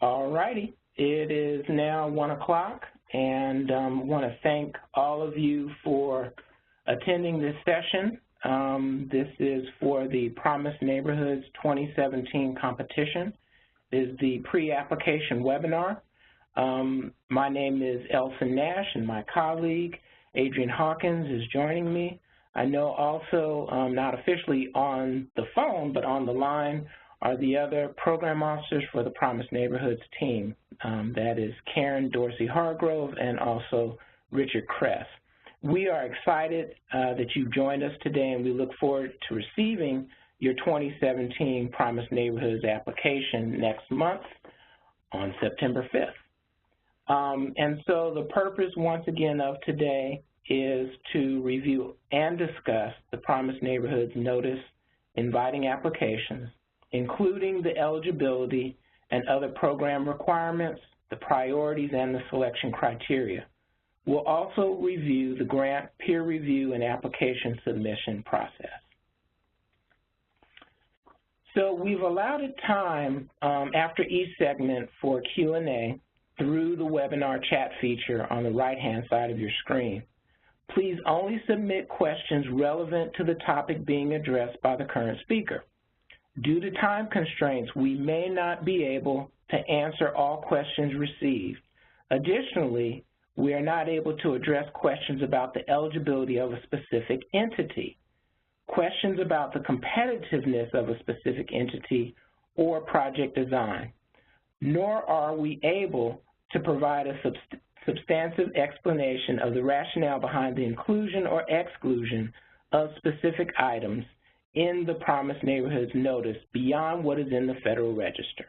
All righty. It is now 1 o'clock, and I want to thank all of you for attending this session. This is for the Promise Neighborhoods 2017 competition. It is the pre-application webinar. My name is Elson Nash, and my colleague, Adrian Hawkins, is joining me. I know also, not officially on the phone, but on the line, are the other program officers for the Promise Neighborhoods team. That is Karen Dorsey Hargrove and also Richard Kress. We are excited that you've joined us today, and we look forward to receiving your 2017 Promise Neighborhoods application next month on September 5th. And so the purpose, once again, of today is to review and discuss the Promise Neighborhoods notice inviting applications, including the eligibility and other program requirements, the priorities, and the selection criteria. We'll also review the grant peer review and application submission process. So we've allotted time after each segment for Q&A through the webinar chat feature on the right-hand side of your screen. Please only submit questions relevant to the topic being addressed by the current speaker. Due to time constraints, we may not be able to answer all questions received. Additionally, we are not able to address questions about the eligibility of a specific entity, questions about the competitiveness of a specific entity or project design, nor are we able to provide a substantive explanation of the rationale behind the inclusion or exclusion of specific items in the Promise Neighborhoods notice beyond what is in the Federal Register.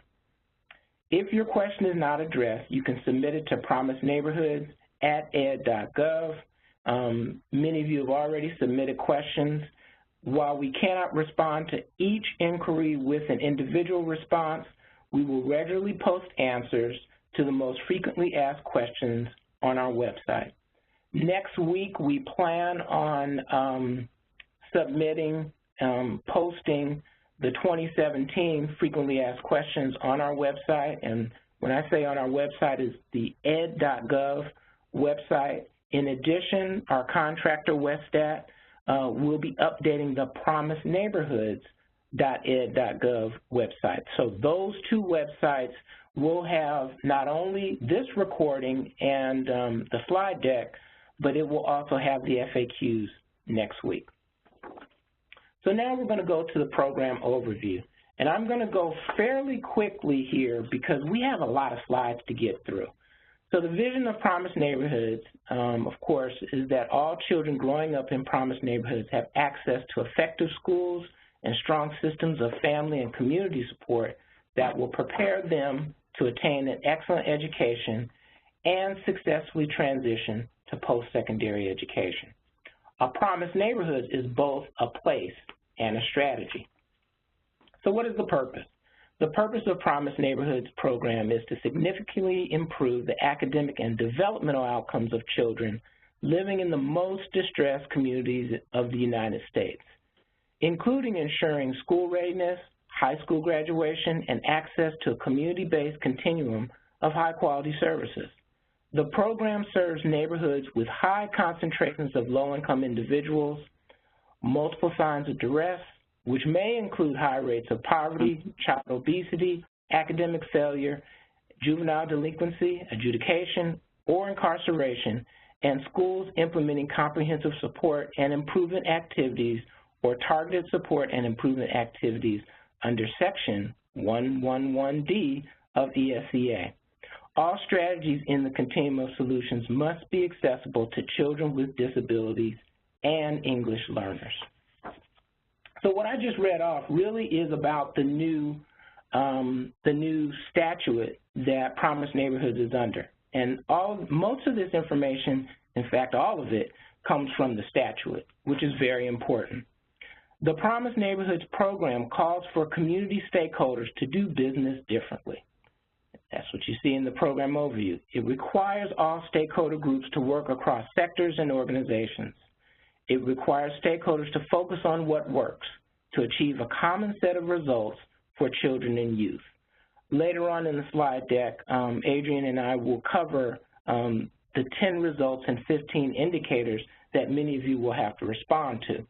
If your question is not addressed, you can submit it to promiseneighborhoods@ed.gov. Many of you have already submitted questions. While we cannot respond to each inquiry with an individual response, we will regularly post answers to the most frequently asked questions on our website. Next week, we plan on posting the 2017 frequently asked questions on our website, and when I say on our website, is the ed.gov website. In addition, our contractor, Westat, will be updating the promiseneighborhoods.ed.gov website. So those two websites will have not only this recording and the slide deck, but it will also have the FAQs next week. So now we're going to go to the program overview. And I'm going to go fairly quickly here because we have a lot of slides to get through. So the vision of Promise Neighborhoods, of course, is that all children growing up in Promise Neighborhoods have access to effective schools and strong systems of family and community support that will prepare them to attain an excellent education and successfully transition to post-secondary education. Promise Neighborhoods is both a place and a strategy. So what is the purpose? The purpose of Promise Neighborhoods program is to significantly improve the academic and developmental outcomes of children living in the most distressed communities of the United States, including ensuring school readiness, high school graduation, and access to a community-based continuum of high-quality services. The program serves neighborhoods with high concentrations of low-income individuals, multiple signs of duress, which may include high rates of poverty, child obesity, academic failure, juvenile delinquency, adjudication, or incarceration, and schools implementing comprehensive support and improvement activities or targeted support and improvement activities under Section 111D of ESEA. All strategies in the continuum of solutions must be accessible to children with disabilities and English learners. So what I just read off really is about the new statute that Promise Neighborhoods is under. And most of this information, in fact all of it, comes from the statute, which is very important. The Promise Neighborhoods program calls for community stakeholders to do business differently. That's what you see in the program overview. It requires all stakeholder groups to work across sectors and organizations. It requires stakeholders to focus on what works to achieve a common set of results for children and youth. Later on in the slide deck, Adrian and I will cover the 10 results and 15 indicators that many of you will have to respond to.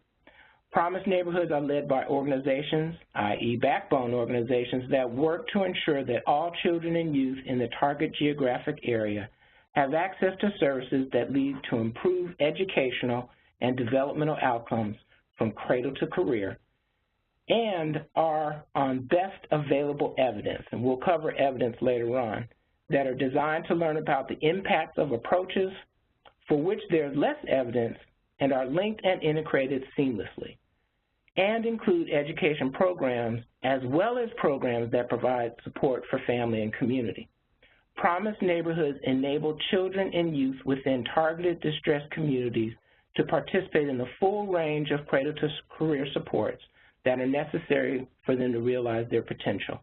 Promise neighborhoods are led by organizations, i.e. backbone organizations, that work to ensure that all children and youth in the target geographic area have access to services that lead to improved educational and developmental outcomes from cradle to career, and are on best available evidence, and we'll cover evidence later on, that are designed to learn about the impacts of approaches for which there's less evidence and are linked and integrated seamlessly, and include education programs as well as programs that provide support for family and community. Promise neighborhoods enable children and youth within targeted distressed communities to participate in the full range of cradle to career supports that are necessary for them to realize their potential.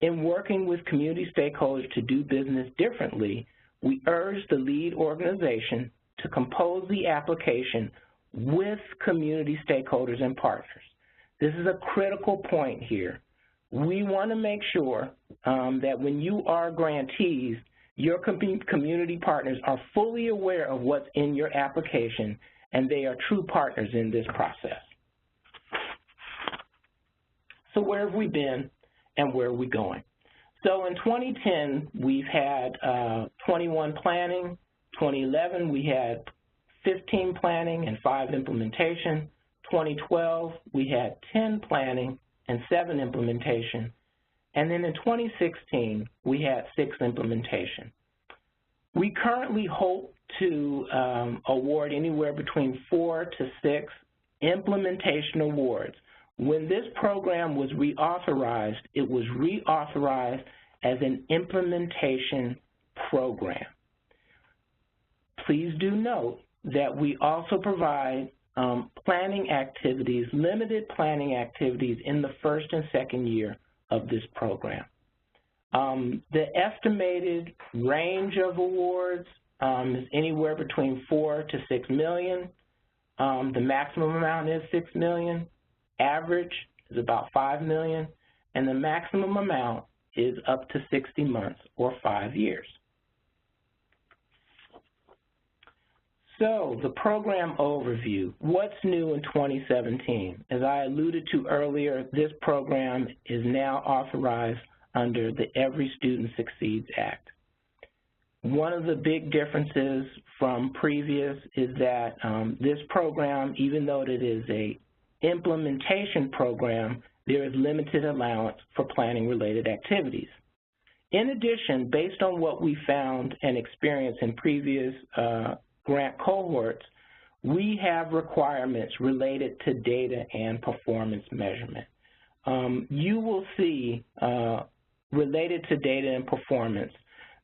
In working with community stakeholders to do business differently, we urge the lead organization to compose the application with community stakeholders and partners. This is a critical point here. We want to make sure that when you are grantees, your community partners are fully aware of what's in your application and they are true partners in this process. So where have we been and where are we going? So in 2010, we've had 21 planning. 2011, we had 15 planning and 5 implementation. 2012, we had 10 planning and 7 implementation. And then in 2016, we had 6 implementation. We currently hope to award anywhere between 4 to 6 implementation awards. When this program was reauthorized, it was reauthorized as an implementation program. Please do note that we also provide planning activities, limited planning activities in the first and second year of this program. The estimated range of awards is anywhere between $4 to $6 million. The maximum amount is $6 million. Average is about $5 million, and the maximum amount is up to 60 months or 5 years. So the program overview, what's new in 2017? As I alluded to earlier, this program is now authorized under the Every Student Succeeds Act. One of the big differences from previous is that this program, even though it is a implementation program, there is limited allowance for planning-related activities. In addition, based on what we found and experienced in previous grant cohorts, we have requirements related to data and performance measurement. You will see, related to data and performance,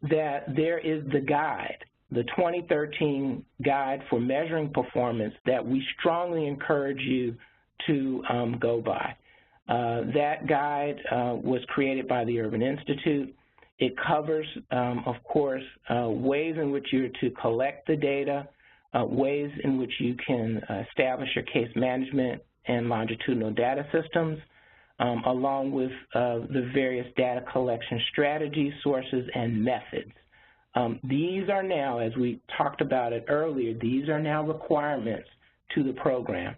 that there is the guide, the 2013 guide for measuring performance that we strongly encourage you to go by. That guide was created by the Urban Institute. It covers, of course, ways in which you're to collect the data, ways in which you can establish your case management and longitudinal data systems, along with the various data collection strategies, sources, and methods. These are now, as we talked about it earlier, these are now requirements to the program.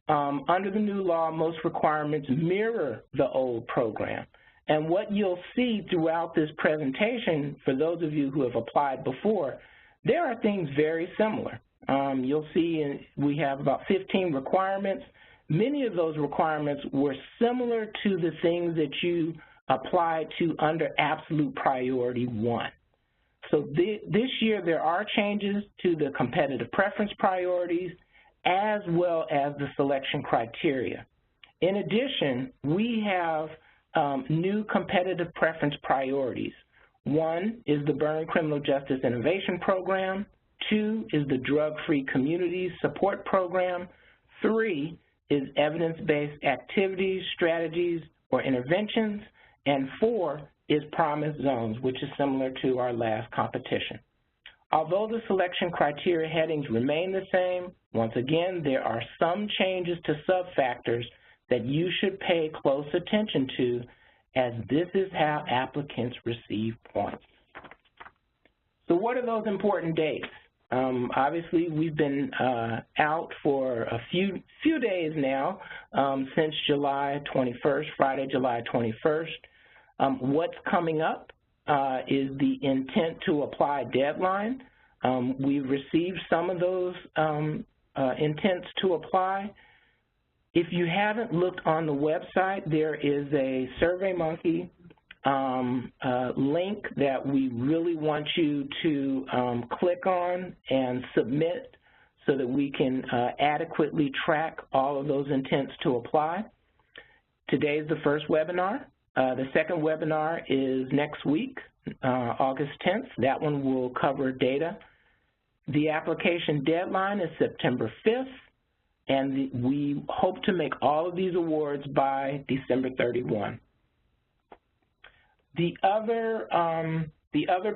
Under the new law, most requirements mirror the old program. And what you'll see throughout this presentation, for those of you who have applied before, there are things very similar. You'll see we have about 15 requirements. Many of those requirements were similar to the things that you applied to under Absolute Priority 1. So this year there are changes to the competitive preference priorities as well as the selection criteria. In addition, we have new competitive preference priorities. 1 is the Burn Criminal Justice Innovation Program. 2 is the Drug-Free Communities Support Program. 3 is evidence-based activities, strategies, or interventions. And 4 is Promise Zones, which is similar to our last competition. Although the selection criteria headings remain the same, once again, there are some changes to sub-factors that you should pay close attention to as this is how applicants receive points. So what are those important dates? Obviously, we've been out for a few days now, since July 21st, Friday, July 21st. What's coming up is the intent to apply deadline. We've received some of those intents to apply. If you haven't looked on the website, there is a SurveyMonkey link that we really want you to click on and submit so that we can adequately track all of those intents to apply. Today is the first webinar. The second webinar is next week, August 10th. That one will cover data. The application deadline is September 5th, and we hope to make all of these awards by December 31. The other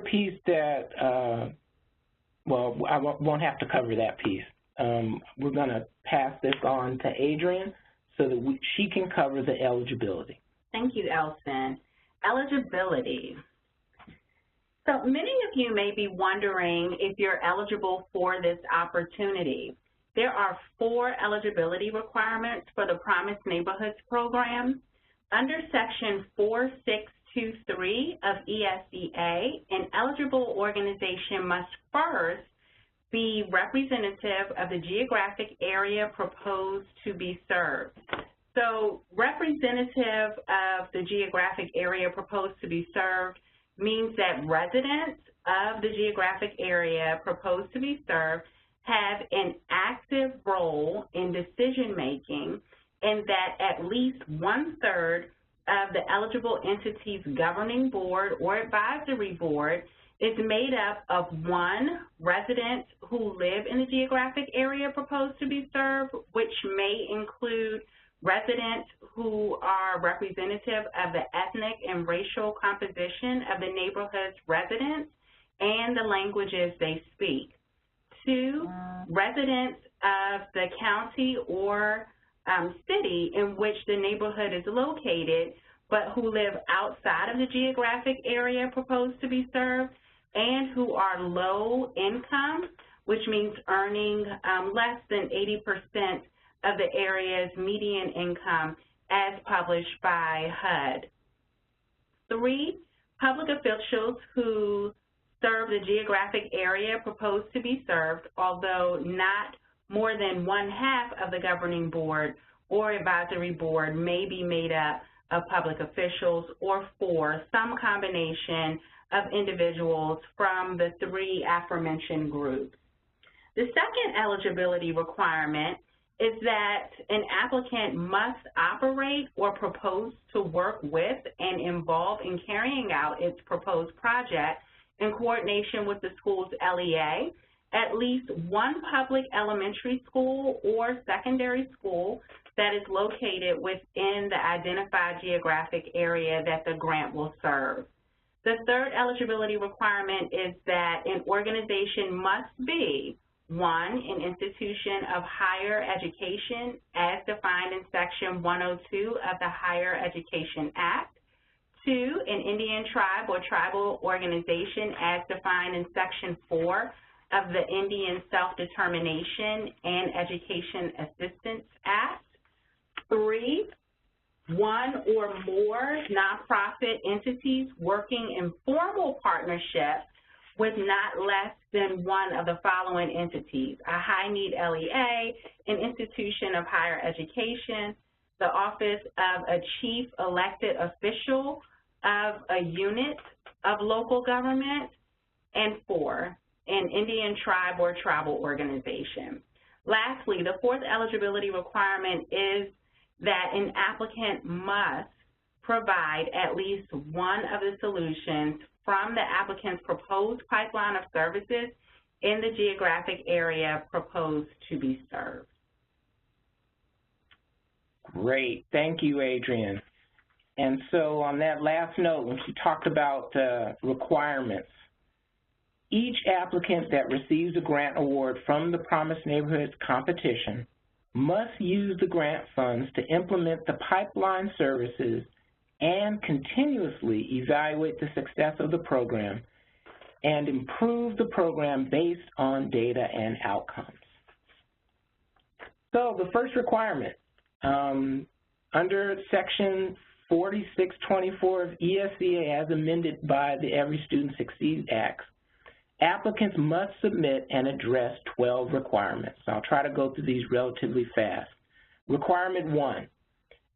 piece that, well, I won't have to cover that piece. We're going to pass this on to Adrienne so that she can cover the eligibility. Thank you, Elson. Eligibility. So many of you may be wondering if you're eligible for this opportunity. There are 4 eligibility requirements for the Promised Neighborhoods program. Under Section 4623 of ESEA, an eligible organization must first be representative of the geographic area proposed to be served. So representative of the geographic area proposed to be served means that residents of the geographic area proposed to be served have an active role in decision-making, and that at least 1/3 of the eligible entity's governing board or advisory board is made up of 1, residents who live in the geographic area proposed to be served, which may include residents who are representative of the ethnic and racial composition of the neighborhood's residents and the languages they speak. 2, residents of the county or city in which the neighborhood is located, but who live outside of the geographic area proposed to be served and who are low income, which means earning less than 80% of the area's median income as published by HUD. 3, public officials who serve the geographic area proposed to be served, although not more than 1/2 of the governing board or advisory board may be made up of public officials, or 4, some combination of individuals from the 3 aforementioned groups. The second eligibility requirement is that an applicant must operate or propose to work with and involve in carrying out its proposed project in coordination with the school's LEA, at least 1 public elementary school or secondary school that is located within the identified geographic area that the grant will serve. The third eligibility requirement is that an organization must be 1, an institution of higher education as defined in Section 102 of the Higher Education Act. 2, an Indian tribe or tribal organization as defined in Section 4 of the Indian Self-Determination and Education Assistance Act. 3, 1 or more nonprofit entities working in formal partnership with not less than 1 of the following entities: a high-need LEA, an institution of higher education, the office of a chief elected official of a unit of local government, and 4, an Indian tribe or tribal organization. Lastly, the 4th eligibility requirement is that an applicant must provide at least 1 of the solutions from the applicant's proposed pipeline of services in the geographic area proposed to be served. Great. Thank you, Adrienne. And so on that last note, when she talked about requirements, each applicant that receives a grant award from the Promised Neighborhoods competition must use the grant funds to implement the pipeline services and continuously evaluate the success of the program and improve the program based on data and outcomes. So the first requirement, under Section 4624 of ESEA as amended by the Every Student Succeeds Act, applicants must submit and address 12 requirements. I'll try to go through these relatively fast. Requirement 1,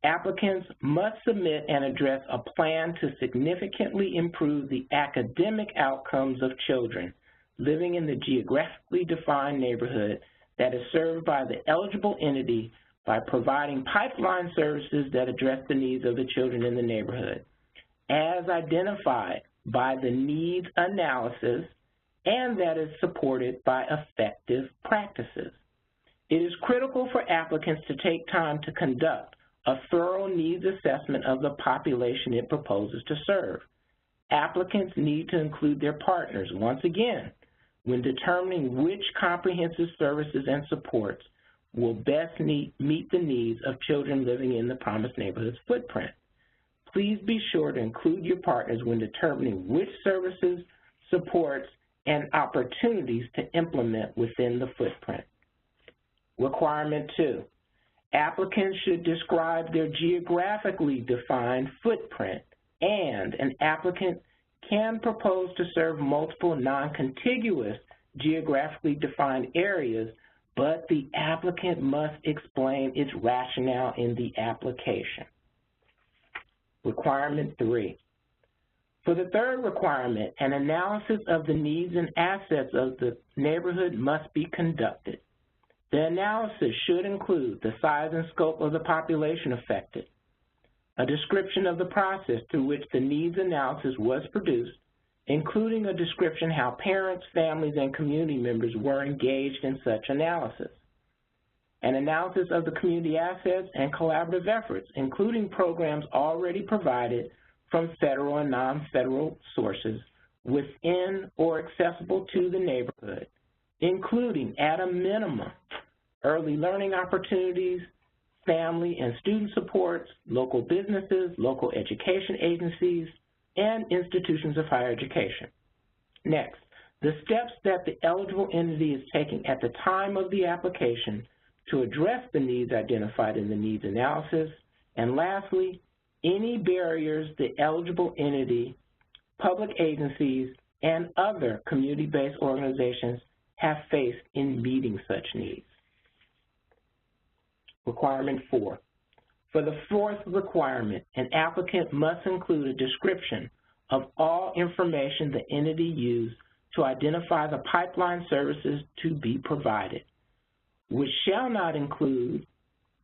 applicants must submit and address a plan to significantly improve the academic outcomes of children living in the geographically defined neighborhood that is served by the eligible entity by providing pipeline services that address the needs of the children in the neighborhood, as identified by the needs analysis and that is supported by effective practices. It is critical for applicants to take time to conduct a thorough needs assessment of the population it proposes to serve. Applicants need to include their partners, once again, when determining which comprehensive services and supports will best meet the needs of children living in the Promised Neighborhoods footprint. Please be sure to include your partners when determining which services, supports, and opportunities to implement within the footprint. Requirement 2, applicants should describe their geographically defined footprint, and an applicant can propose to serve multiple non-contiguous geographically defined areas, but the applicant must explain its rationale in the application. Requirement 3. For the third requirement, an analysis of the needs and assets of the neighborhood must be conducted. The analysis should include the size and scope of the population affected, a description of the process through which the needs analysis was produced, including a description how parents, families, and community members were engaged in such analysis, an analysis of the community assets and collaborative efforts, including programs already provided from federal and non-federal sources within or accessible to the neighborhood, including, at a minimum, early learning opportunities, family and student supports, local businesses, local education agencies, and institutions of higher education. Next, the steps that the eligible entity is taking at the time of the application to address the needs identified in the needs analysis, and lastly, any barriers the eligible entity, public agencies, and other community-based organizations have faced in meeting such needs. Requirement 4. For the fourth requirement, an applicant must include a description of all information the entity used to identify the pipeline services to be provided, which shall not include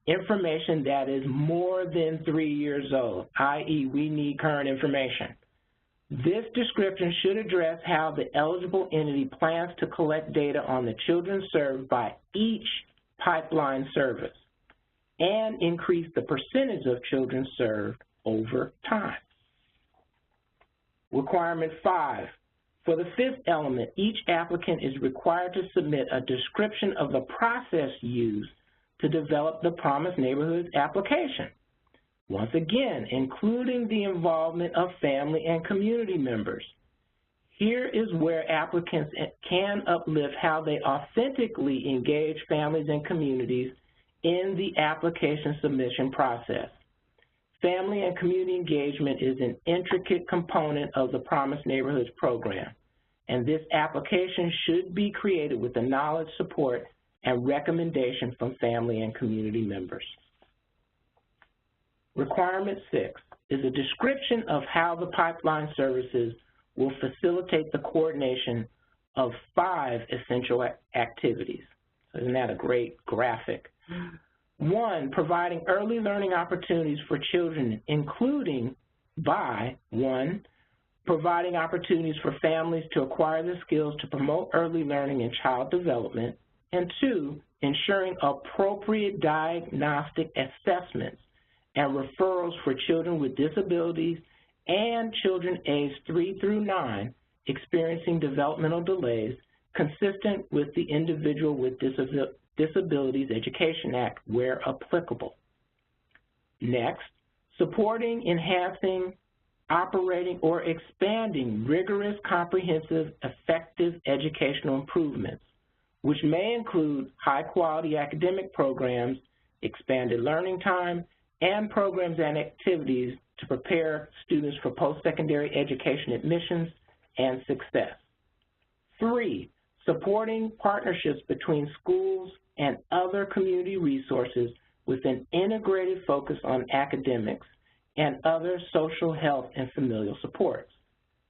information that is more than 3 years old, i.e. we need current information. This description should address how the eligible entity plans to collect data on the children served by each pipeline service and increase the percentage of children served over time. Requirement 5. For the fifth element, each applicant is required to submit a description of the process used to develop the Promised Neighborhoods application. Once again, including the involvement of family and community members. Here is where applicants can uplift how they authentically engage families and communities in the application submission process. Family and community engagement is an intricate component of the Promised Neighborhoods program, and this application should be created with the knowledge, support, and recommendation from family and community members. Requirement 6 is a description of how the pipeline services will facilitate the coordination of 5 essential activities. Isn't that a great graphic? 1, providing early learning opportunities for children, including by 1, providing opportunities for families to acquire the skills to promote early learning and child development, and 2, ensuring appropriate diagnostic assessments and referrals for children with disabilities and children aged 3 through 9 experiencing developmental delays consistent with the Individual with Disabilities Education Act where applicable. Next, supporting, enhancing, operating, or expanding rigorous, comprehensive, effective educational improvements, which may include high-quality academic programs, expanded learning time, and programs and activities to prepare students for post-secondary education admissions and success. 3, supporting partnerships between schools and other community resources with an integrated focus on academics and other social, health, and familial supports.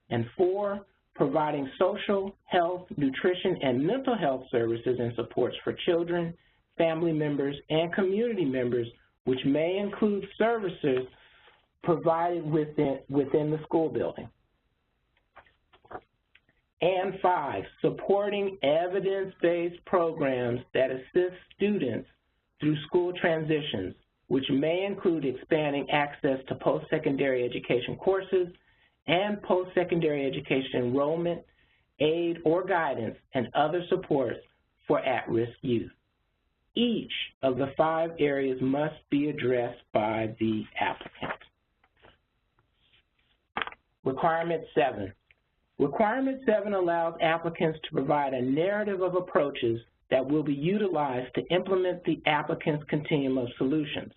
And 4, providing social, health, nutrition, and mental health services and supports for children, family members, and community members, which may include services provided within the school building. And 5, supporting evidence-based programs that assist students through school transitions, which may include expanding access to post-secondary education courses and post-secondary education enrollment, aid or guidance, and other supports for at-risk youth. Each of the 5 areas must be addressed by the applicant. Requirement 7. Requirement 7 allows applicants to provide a narrative of approaches that will be utilized to implement the applicant's continuum of solutions.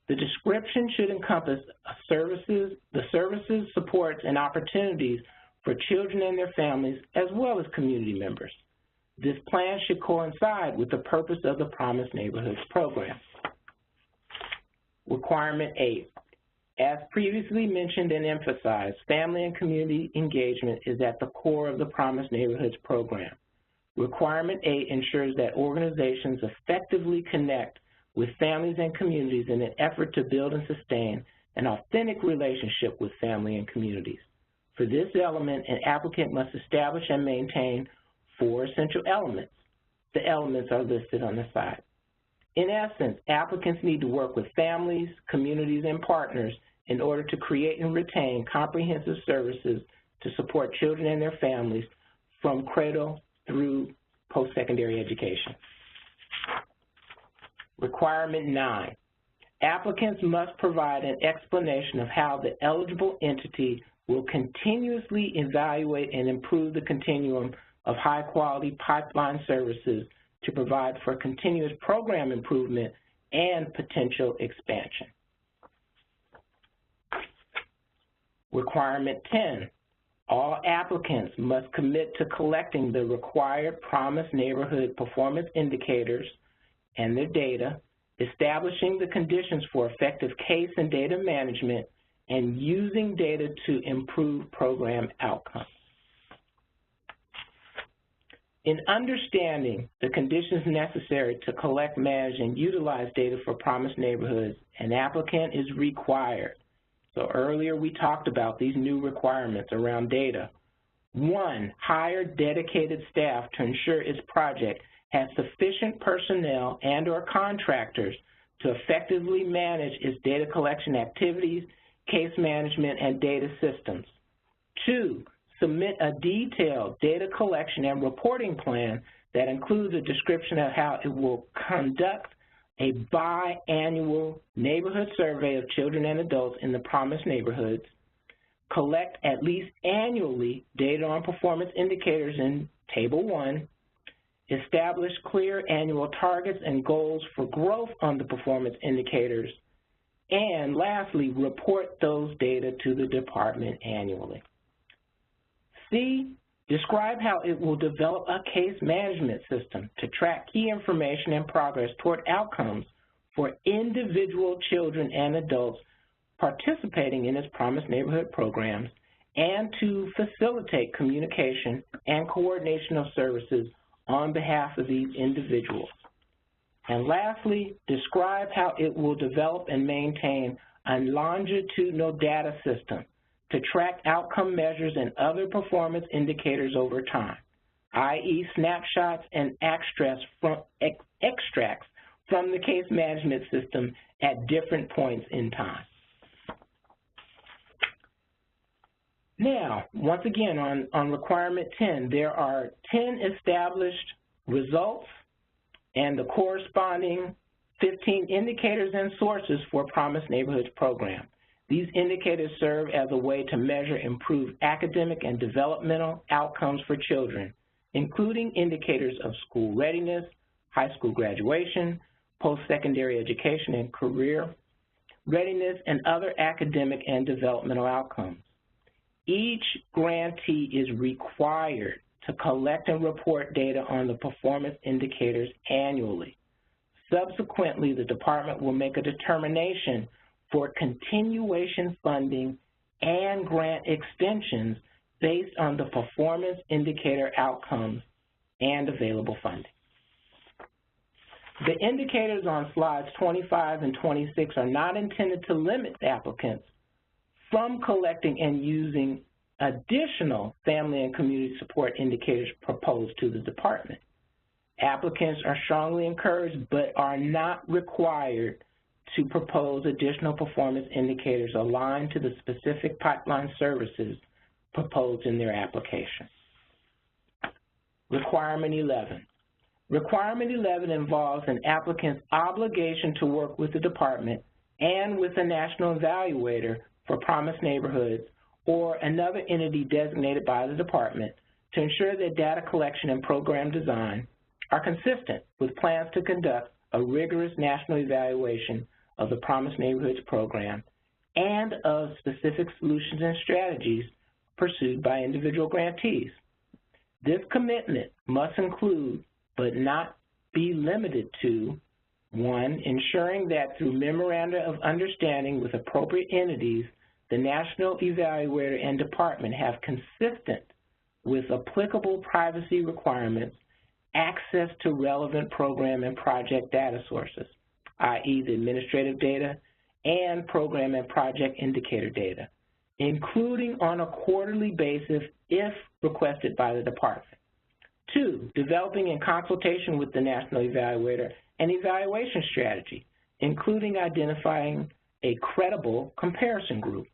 The description should encompass the services, supports, and opportunities for children and their families, as well as community members. This plan should coincide with the purpose of the Promised Neighborhoods program. Requirement 8. As previously mentioned and emphasized, family and community engagement is at the core of the Promised Neighborhoods program. Requirement 8 ensures that organizations effectively connect with families and communities in an effort to build and sustain an authentic relationship with family and communities. For this element, an applicant must establish and maintain 4 essential elements. The elements are listed on the side. In essence, applicants need to work with families, communities, and partners in order to create and retain comprehensive services to support children and their families from cradle through post-secondary education. Requirement 9. Applicants must provide an explanation of how the eligible entity will continuously evaluate and improve the continuum of high-quality pipeline services to provide for continuous program improvement and potential expansion. Requirement 10. All applicants must commit to collecting the required Promised Neighborhood performance indicators and their data, establishing the conditions for effective case and data management, and using data to improve program outcomes. In understanding the conditions necessary to collect, manage, and utilize data for Promised Neighborhoods, an applicant is required. So earlier we talked about these new requirements around data. 1, hire dedicated staff to ensure its project has sufficient personnel and/or contractors to effectively manage its data collection activities, case management, and data systems. 2, submit a detailed data collection and reporting plan that includes a description of how it will conduct a biannual neighborhood survey of children and adults in the Promised Neighborhoods, collect at least annually data on performance indicators in Table 1, establish clear annual targets and goals for growth on the performance indicators, and lastly, report those data to the department annually. C, describe how it will develop a case management system to track key information and progress toward outcomes for individual children and adults participating in its Promised Neighborhood programs, and to facilitate communication and coordination of services on behalf of these individuals. And lastly, describe how it will develop and maintain a longitudinal data system to track outcome measures and other performance indicators over time, i.e. snapshots and extracts from the case management system at different points in time. Now, once again, on requirement 10, there are 10 established results and the corresponding 15 indicators and sources for Promise Neighborhoods program. These indicators serve as a way to measure improved academic and developmental outcomes for children, including indicators of school readiness, high school graduation, post-secondary education and career readiness, and other academic and developmental outcomes. Each grantee is required to collect and report data on the performance indicators annually. Subsequently, the department will make a determination for continuation funding and grant extensions based on the performance indicator outcomes and available funding. The indicators on slides 25 and 26 are not intended to limit applicants from collecting and using additional family and community support indicators proposed to the department. Applicants are strongly encouraged but are not required to propose additional performance indicators aligned to the specific pipeline services proposed in their application. Requirement 11. Requirement 11 involves an applicant's obligation to work with the department and with the national evaluator for Promise Neighborhoods or another entity designated by the department to ensure that data collection and program design are consistent with plans to conduct a rigorous national evaluation of the Promise Neighborhoods program and of specific solutions and strategies pursued by individual grantees. This commitment must include, but not be limited to, 1, ensuring that through memoranda of understanding with appropriate entities, the national evaluator and department have consistent with applicable privacy requirements access to relevant program and project data sources, i.e. the administrative data and program and project indicator data, including on a quarterly basis if requested by the department. 2, developing in consultation with the national evaluator an evaluation strategy, including identifying a credible comparison group.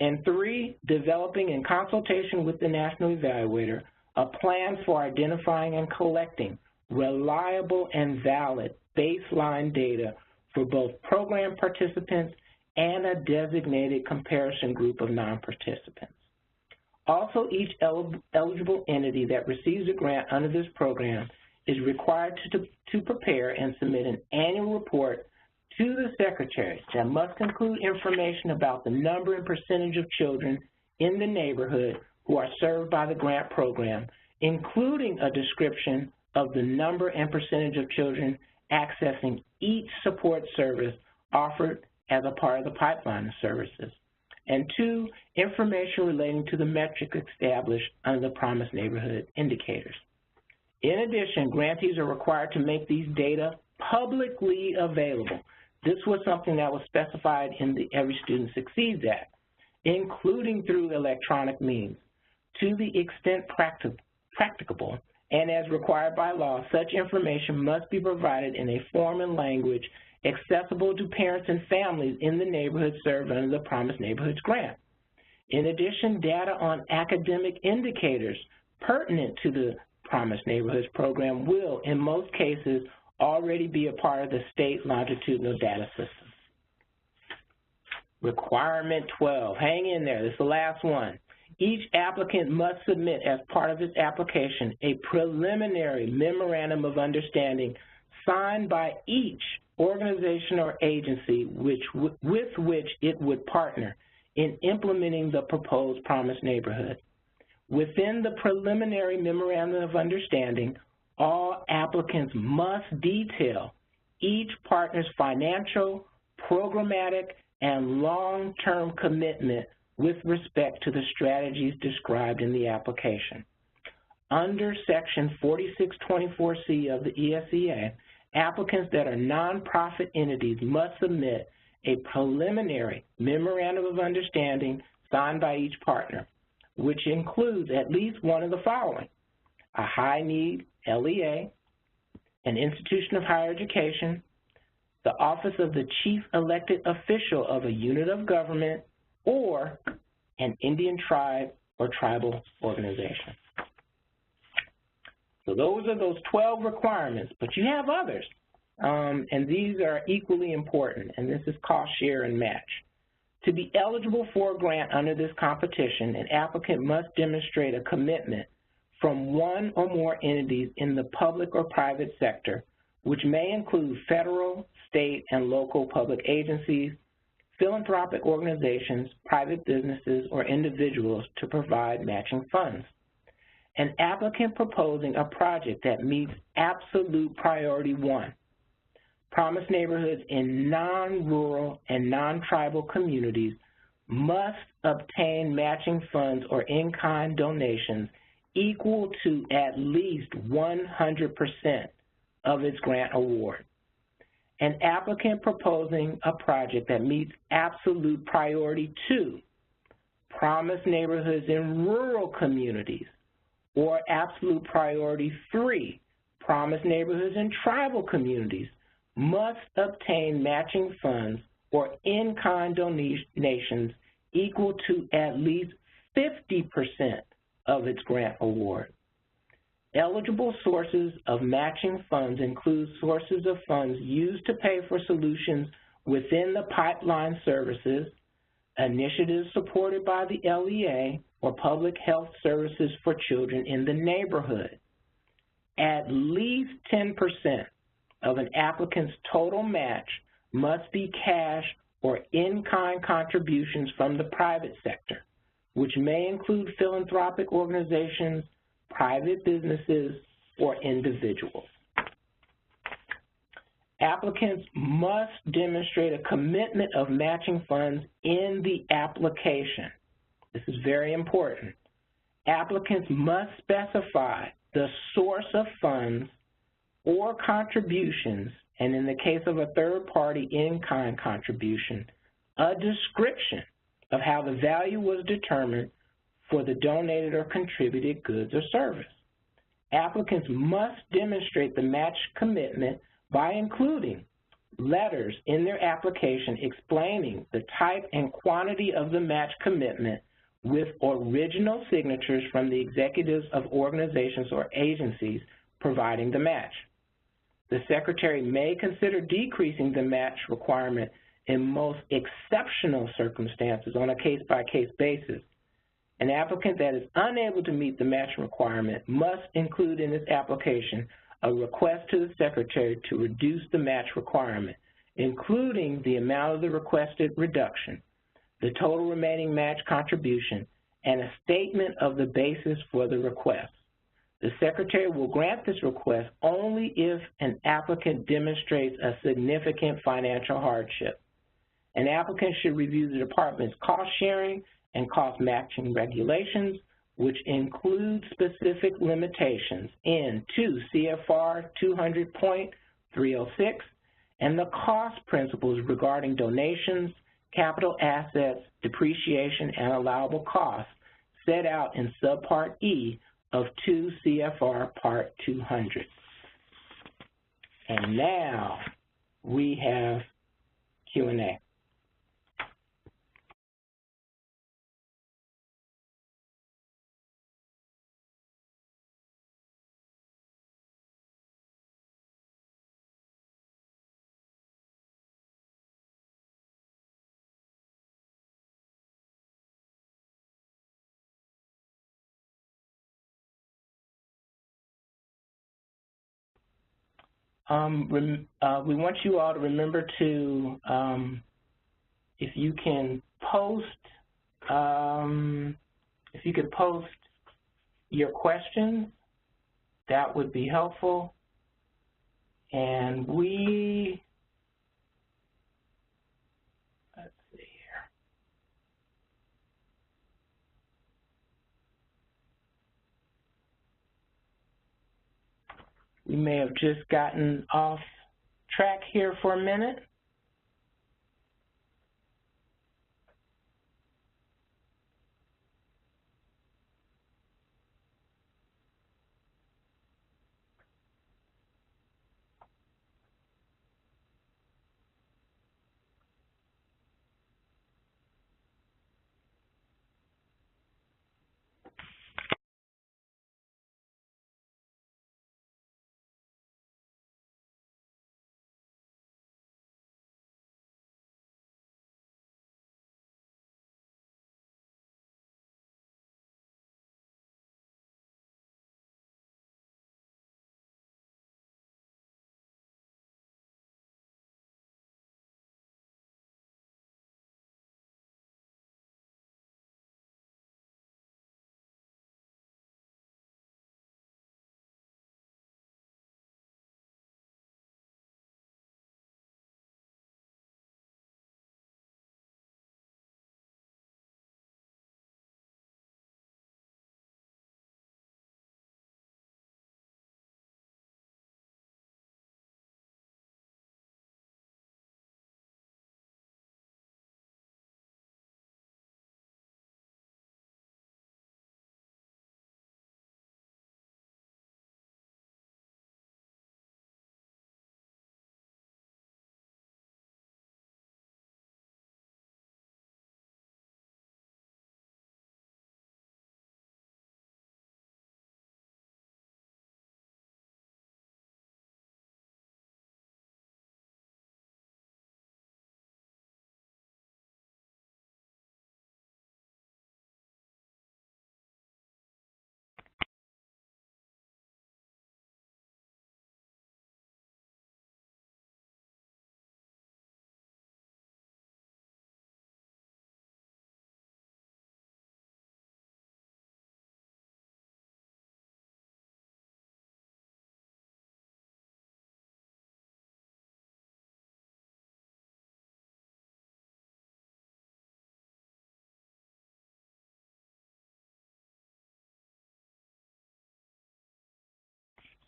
And 3, developing in consultation with the national evaluator a plan for identifying and collecting reliable and valid baseline data for both program participants and a designated comparison group of non-participants. Also, each eligible entity that receives a grant under this program is required to prepare and submit an annual report to the Secretary that must include information about the number and percentage of children in the neighborhood who are served by the grant program, including a description of the number and percentage of children accessing each support service offered as a part of the pipeline of services. And 2, information relating to the metrics established under the Promise Neighborhood indicators. In addition, grantees are required to make these data publicly available. This was something that was specified in the Every Student Succeeds Act, including through electronic means. To the extent practicable, and as required by law, such information must be provided in a form and language accessible to parents and families in the neighborhood served under the Promise Neighborhoods grant. In addition, data on academic indicators pertinent to the Promise Neighborhoods program will, in most cases, already be a part of the state longitudinal data system. Requirement 12, hang in there, this is the last one. Each applicant must submit as part of its application a preliminary memorandum of understanding signed by each organization or agency with which it would partner in implementing the proposed Promise Neighborhood. Within the preliminary memorandum of understanding, all applicants must detail each partner's financial, programmatic, and long-term commitment with respect to the strategies described in the application. Under Section 4624C of the ESEA, applicants that are nonprofit entities must submit a preliminary memorandum of understanding signed by each partner, which includes at least one of the following: a high-need LEA, an institution of higher education, the office of the chief elected official of a unit of government, or an Indian tribe or tribal organization. So those are those 12 requirements, but you have others. and these are equally important, and this is cost share and match. To be eligible for a grant under this competition, an applicant must demonstrate a commitment from one or more entities in the public or private sector, which may include federal, state, and local public agencies, philanthropic organizations, private businesses, or individuals to provide matching funds. An applicant proposing a project that meets absolute priority 1, Promise neighborhoods in non-rural and non-tribal communities must obtain matching funds or in-kind donations equal to at least 100% of its grant award. An applicant proposing a project that meets absolute priority 2, Promise neighborhoods in rural communities, or absolute priority 3, Promise neighborhoods in tribal communities, must obtain matching funds or in-kind donations equal to at least 50% of its grant award. Eligible sources of matching funds include sources of funds used to pay for solutions within the pipeline services, initiatives supported by the LEA, or public health services for children in the neighborhood. At least 10% of an applicant's total match must be cash or in-kind contributions from the private sector, which may include philanthropic organizations, private businesses, or individuals. Applicants must demonstrate a commitment of matching funds in the application. This is very important. Applicants must specify the source of funds or contributions, and in the case of a third-party in-kind contribution, a description of how the value was determined for the donated or contributed goods or service. Applicants must demonstrate the match commitment by including letters in their application explaining the type and quantity of the match commitment with original signatures from the executives of organizations or agencies providing the match. The Secretary may consider decreasing the match requirement in most exceptional circumstances on a case-by-case basis. An applicant that is unable to meet the match requirement must include in its application a request to the Secretary to reduce the match requirement, including the amount of the requested reduction, the total remaining match contribution, and a statement of the basis for the request. The Secretary will grant this request only if an applicant demonstrates a significant financial hardship. An applicant should review the Department's cost-sharing and cost-matching regulations, which include specific limitations in 2 CFR 200.306 and the cost principles regarding donations, capital assets, depreciation, and allowable costs set out in Subpart E of 2 CFR Part 200. And now we have Q&A. We want you all to remember to, if you can post, your questions, that would be helpful. And let's see here. We may have just gotten off track here for a minute.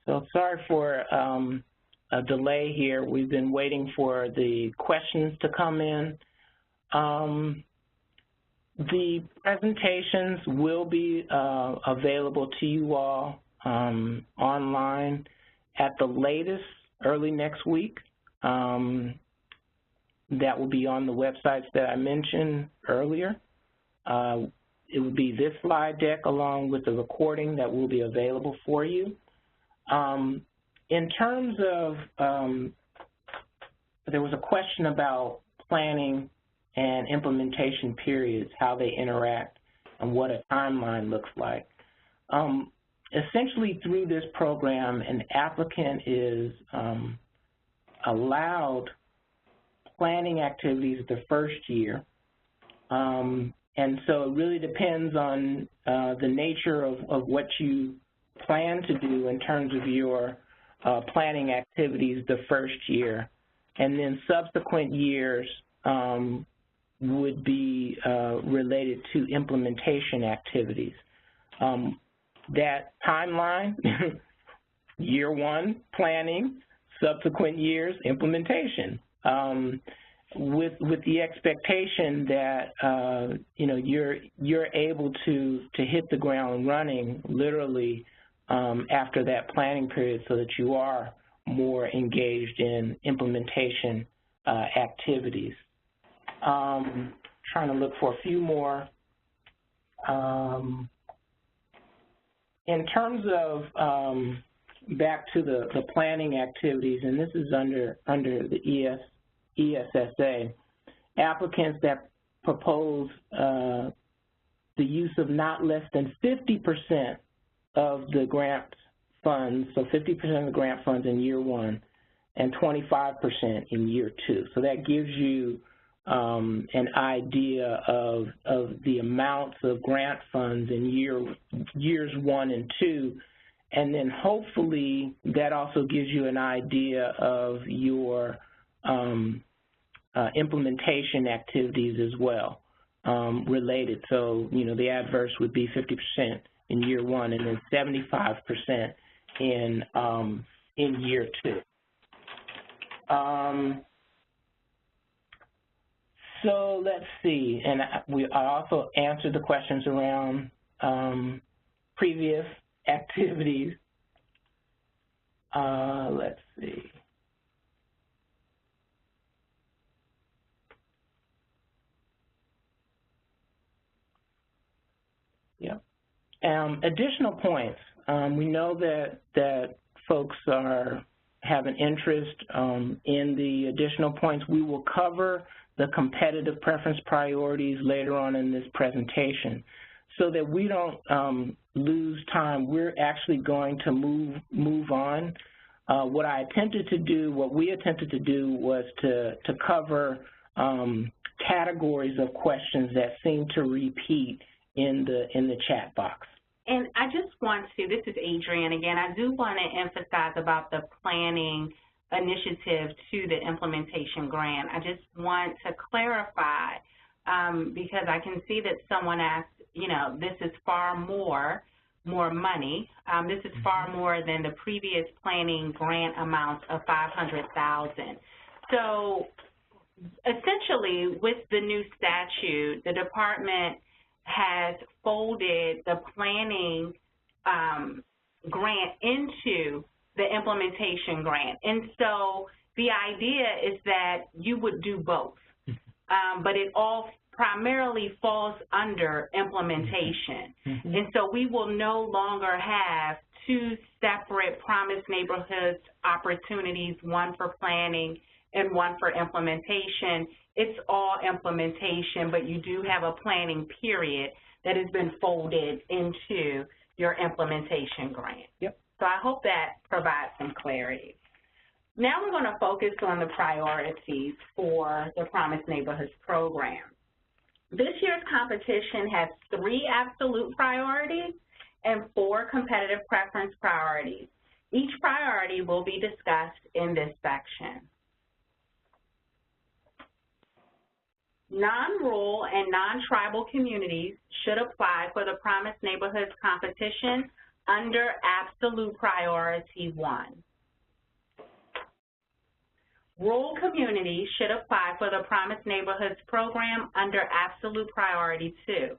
So sorry for a delay here. We've been waiting for the questions to come in. The presentations will be available to you all online at the latest early next week. That will be on the websites that I mentioned earlier. It will be this slide deck along with the recording that will be available for you. In terms of, there was a question about planning and implementation periods, how they interact, and what a timeline looks like. Essentially, through this program, an applicant is allowed planning activities the first year, and so it really depends on the nature of what you plan to do in terms of your planning activities the first year, and then subsequent years would be related to implementation activities. That timeline, year one, planning, subsequent years, implementation, with the expectation that you're able to hit the ground running literally after that planning period, so that you are more engaged in implementation activities. Trying to look for a few more. In terms of back to the planning activities, and this is under the ESSA, applicants that propose the use of not less than 50% of the grant funds, so 50% of the grant funds in year one and 25% in year two. So that gives you an idea of the amounts of grant funds in years one and two, and then hopefully that also gives you an idea of your implementation activities as well, related. So, the adverse would be 50% in year one and then 75% in year two. So let's see, and I also answered the questions around previous activities. Let's see. Yep. Additional points. We know that folks have an interest in the additional points. We will cover the competitive preference priorities later on in this presentation. So that we don't lose time, we're actually going to move on. What we attempted to do was to cover categories of questions that seem to repeat in the chat box. And I just want to, this is Adrienne again, I do want to emphasize about the planning initiative to the implementation grant. I just want to clarify, because I can see that someone asked, this is far more money. This is far more than the previous planning grant amount of $500,000. So essentially, with the new statute, the department has folded the planning grant into the implementation grant. And so the idea is that you would do both, but it all primarily falls under implementation. And so we will no longer have two separate Promised Neighborhoods opportunities, one for planning and one for implementation. It's all implementation, but you do have a planning period that has been folded into your implementation grant. Yep. So I hope that provides some clarity. Now we're going to focus on the priorities for the Promised Neighborhoods program. This year's competition has 3 absolute priorities and 4 competitive preference priorities. Each priority will be discussed in this section. Non-rural and non-tribal communities should apply for the Promised Neighborhoods competition under Absolute Priority 1. Rural communities should apply for the Promised Neighborhoods program under Absolute Priority 2.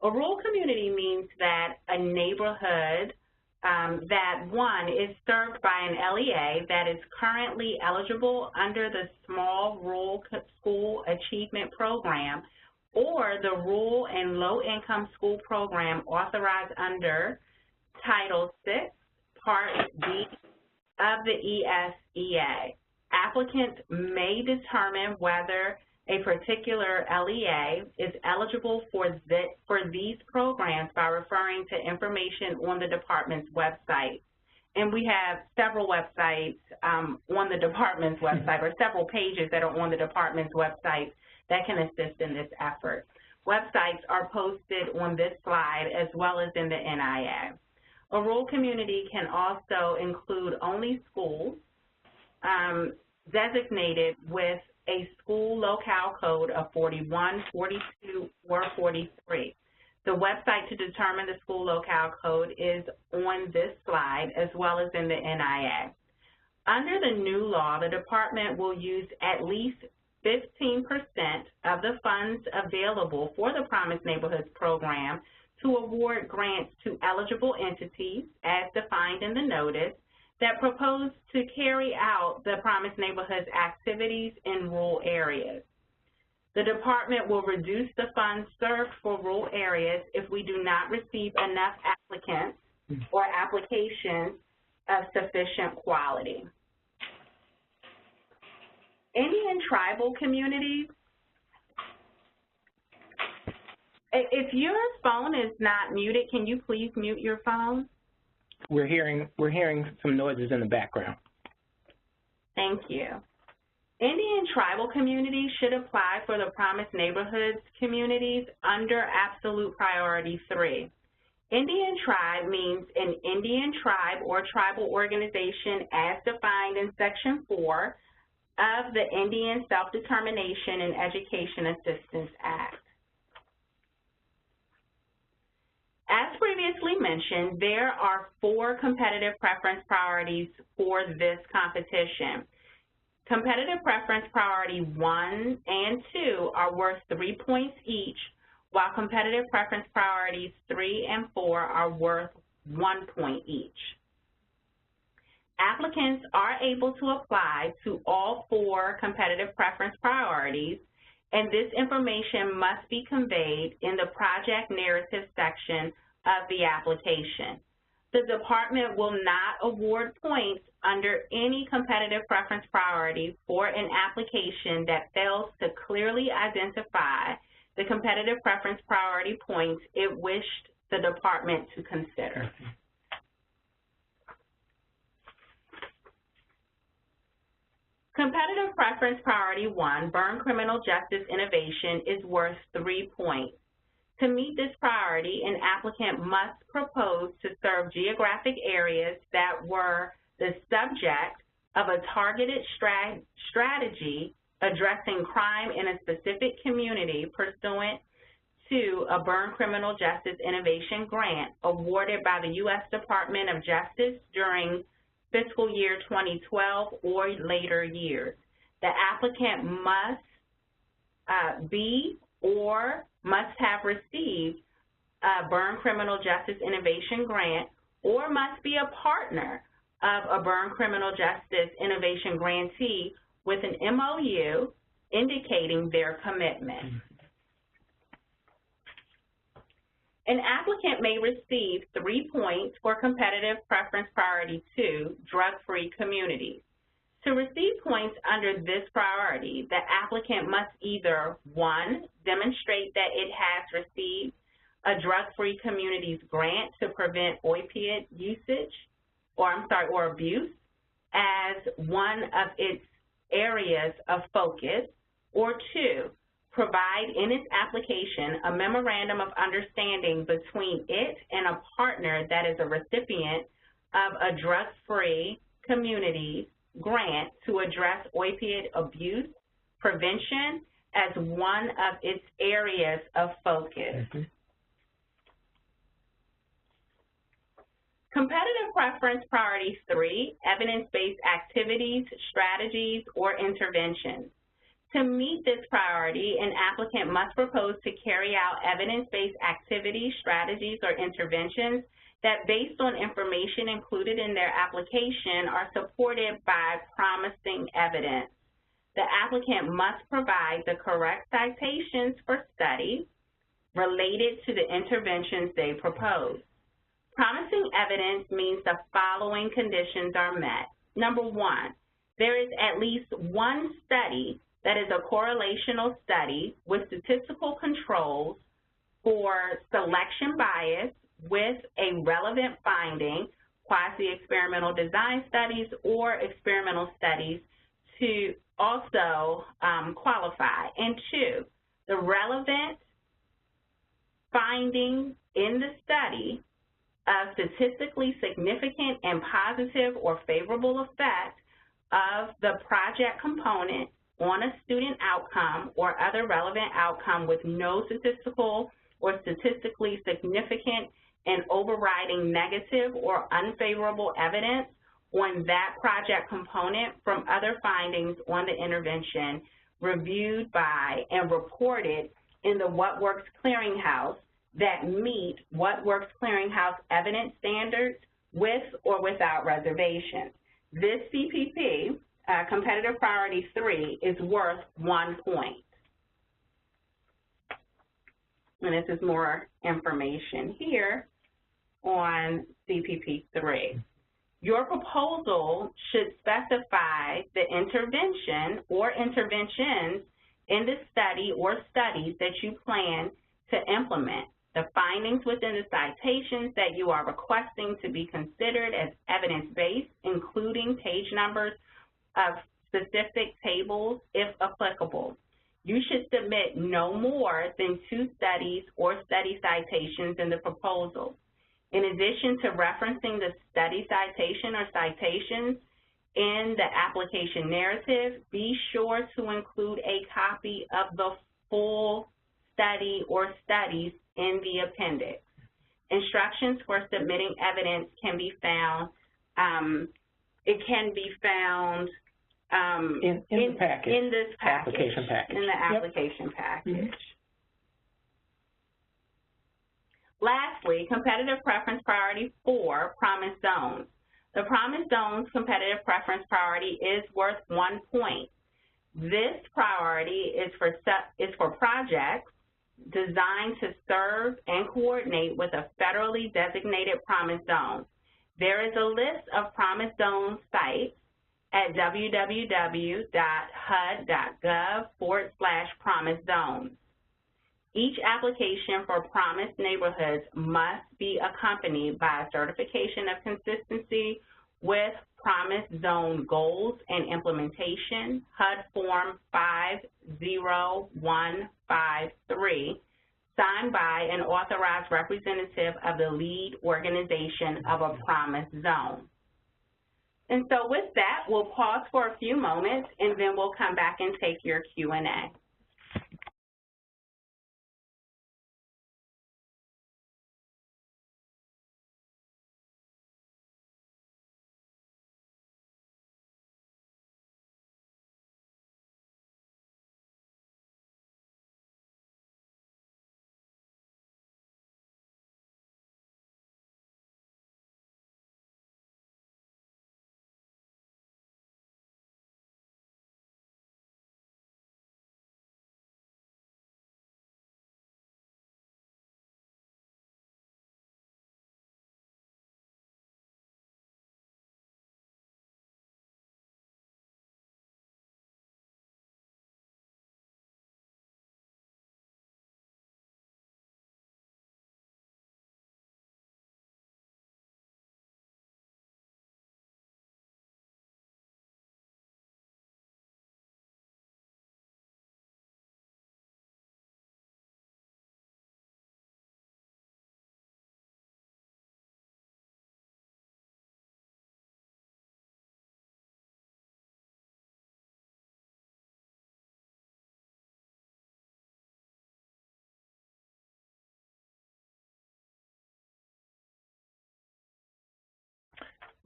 A rural community means that a neighborhood that, one, is served by an LEA that is currently eligible under the Small Rural School Achievement Program or the Rural and Low-Income School Program authorized under Title VI, Part D of the ESEA. Applicants may determine whether a particular LEA is eligible for these programs by referring to information on the department's website. And we have several websites on the department's website, or several pages that are on the department's website that can assist in this effort. Websites are posted on this slide as well as in the NIA. A rural community can also include only schools designated with a school locale code of 41, 42, or 43. The website to determine the school locale code is on this slide as well as in the NIA. Under the new law, the department will use at least 15% of the funds available for the Promised Neighborhoods program to award grants to eligible entities as defined in the notice that propose to carry out the Promised Neighborhoods activities in rural areas. The department will reduce the funds served for rural areas if we do not receive enough applicants or applications of sufficient quality. Indian tribal communities, if your phone is not muted, can you please mute your phone? We're hearing some noises in the background. Thank you. Indian tribal communities should apply for the Promised Neighborhoods communities under Absolute Priority 3. Indian tribe means an Indian tribe or tribal organization as defined in Section 4 of the Indian Self-Determination and Education Assistance Act. As previously mentioned, there are 4 competitive preference priorities for this competition. Competitive preference priority 1 and 2 are worth 3 points each, while competitive preference priorities 3 and 4 are worth 1 point each. Applicants are able to apply to all 4 competitive preference priorities, and this information must be conveyed in the project narrative section of the application. The department will not award points under any competitive preference priority for an application that fails to clearly identify the competitive preference priority points it wished the department to consider. Competitive preference priority 1, Burn Criminal Justice Innovation, is worth 3 points. To meet this priority, an applicant must propose to serve geographic areas that were the subject of a targeted strategy addressing crime in a specific community pursuant to a Burn Criminal Justice Innovation grant awarded by the U.S. Department of Justice during fiscal year 2012 or later years. The applicant must be or must have received a Burn Criminal Justice Innovation grant or must be a partner of a Burn Criminal Justice Innovation grantee with an MOU indicating their commitment. An applicant may receive 3 points for competitive preference priority 2, drug-free communities. To receive points under this priority, the applicant must either, 1, demonstrate that it has received a drug-free communities grant to prevent opiate usage, or abuse as one of its areas of focus, or 2, provide in its application a memorandum of understanding between it and a partner that is a recipient of a drug-free communities grant to address opiate abuse prevention as one of its areas of focus. Competitive preference priority 3, evidence-based activities, strategies, or interventions. To meet this priority, an applicant must propose to carry out evidence-based activities, strategies, or interventions that, based on information included in their application, are supported by promising evidence. The applicant must provide the correct citations for study related to the interventions they propose. Promising evidence means the following conditions are met. Number 1, there is at least one study that is a correlational study with statistical controls for selection bias with a relevant finding, quasi-experimental design studies, or experimental studies to also qualify. And 2, the relevant findings in the study of statistically significant and positive or favorable effect of the project component on a student outcome or other relevant outcome with no statistical or statistically significant and overriding negative or unfavorable evidence on that project component from other findings on the intervention reviewed by and reported in the What Works Clearinghouse that meet What Works Clearinghouse evidence standards with or without reservations. This CPP, Competitive Priority 3, is worth 1 point. And this is more information here on CPP 3. Your proposal should specify the intervention or interventions in the study or studies that you plan to implement, the findings within the citations that you are requesting to be considered as evidence-based, including page numbers of specific tables, if applicable. You should submit no more than 2 studies or study citations in the proposal. In addition to referencing the study citation or citations in the application narrative, be sure to include a copy of the full study or studies in the appendix. Instructions for submitting evidence can be found, in the package. In this package. Application package. In the application package. Lastly, Competitive Preference Priority 4, Promise Zones. The Promise Zones Competitive Preference Priority is worth 1 point. This priority is for projects designed to serve and coordinate with a federally designated Promise Zone. There is a list of Promise Zone sites at www.hud.gov/Promise Zones. Each application for Promise Neighborhoods must be accompanied by a certification of consistency with Promise Zone Goals and Implementation, HUD Form 50153, signed by an authorized representative of the lead organization of a Promise Zone. And so with that, we'll pause for a few moments, and then we'll come back and take your Q&A.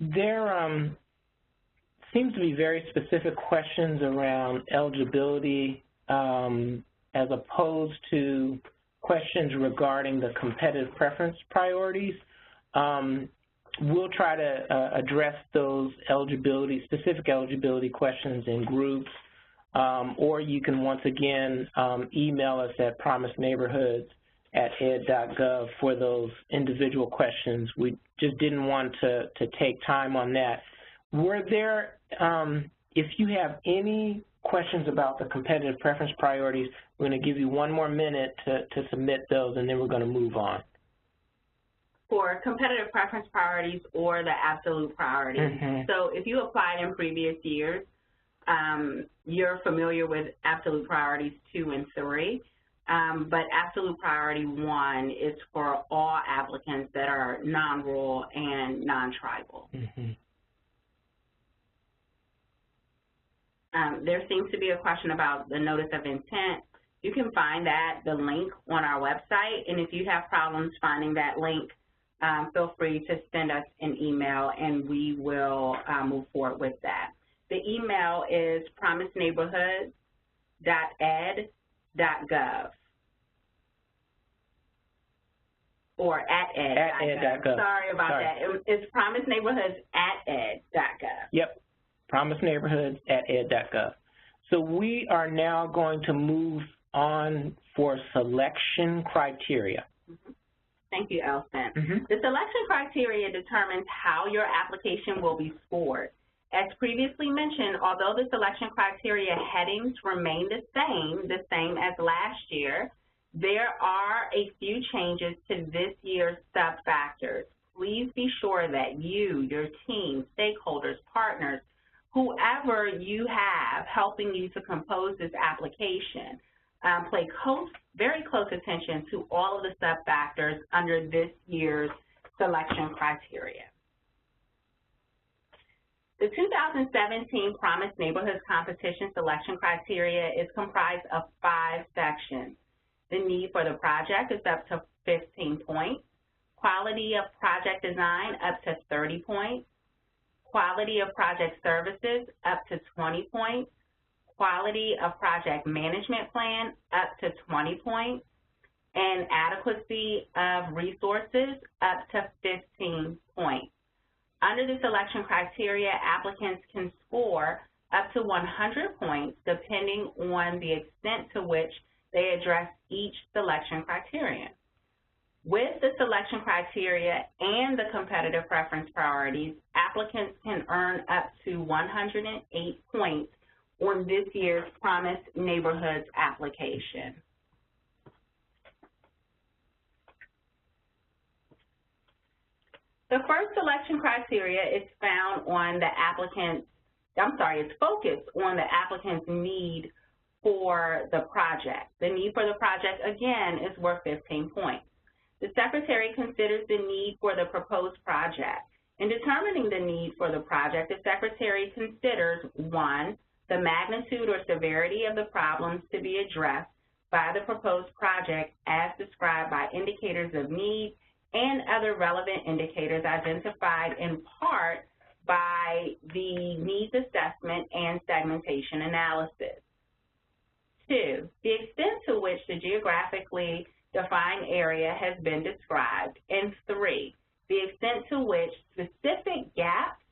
There seems to be very specific questions around eligibility as opposed to questions regarding the competitive preference priorities. We'll try to address those specific eligibility questions in groups, or you can once again email us at promiseneighborhoods@ed.gov for those individual questions. We just didn't want to take time on that. Were there, if you have any questions about the competitive preference priorities, we're going to give you one more minute to submit those, and then we're going to move on. For competitive preference priorities or the absolute priorities. So if you applied in previous years, you're familiar with absolute priorities 2 and 3, but absolute priority 1 is for all applicants that are non-rural and non-tribal. There seems to be a question about the notice of intent. You can find the link on our website, and if you have problems finding that link, feel free to send us an email and we will move forward with that. The email is promiseneighborhoods.ed.gov or @ed.gov. Sorry about that. It's promiseneighborhoods@ed.gov. Yep, promiseneighborhoods@ed.gov. So we are now going to move on for selection criteria. Thank you, Elson. The selection criteria determines how your application will be scored. As previously mentioned, although the selection criteria headings remain the same as last year, there are a few changes to this year's sub-factors. Please be sure that you, your team, stakeholders, partners, whoever you have helping you to compose this application, pay very close attention to all of the sub-factors under this year's selection criteria. The 2017 Promise Neighborhoods Competition Selection Criteria is comprised of 5 sections. The need for the project is up to 15 points. Quality of project design up to 30 points. Quality of project services up to 20 points. Quality of project management plan up to 20 points, and adequacy of resources up to 15 points. Under the selection criteria, applicants can score up to 100 points depending on the extent to which they address each selection criterion. With the selection criteria and the competitive preference priorities, applicants can earn up to 108 points on this year's Promise Neighborhoods application. The first selection criteria is found on the applicant's, it's focused on the applicant's need for the project. The need for the project, again, is worth 15 points. The Secretary considers the need for the proposed project. In determining the need for the project, the Secretary considers, 1, the magnitude or severity of the problems to be addressed by the proposed project as described by indicators of need and other relevant indicators identified in part by the needs assessment and segmentation analysis. 2, the extent to which the geographically defined area has been described. And 3, the extent to which specific gaps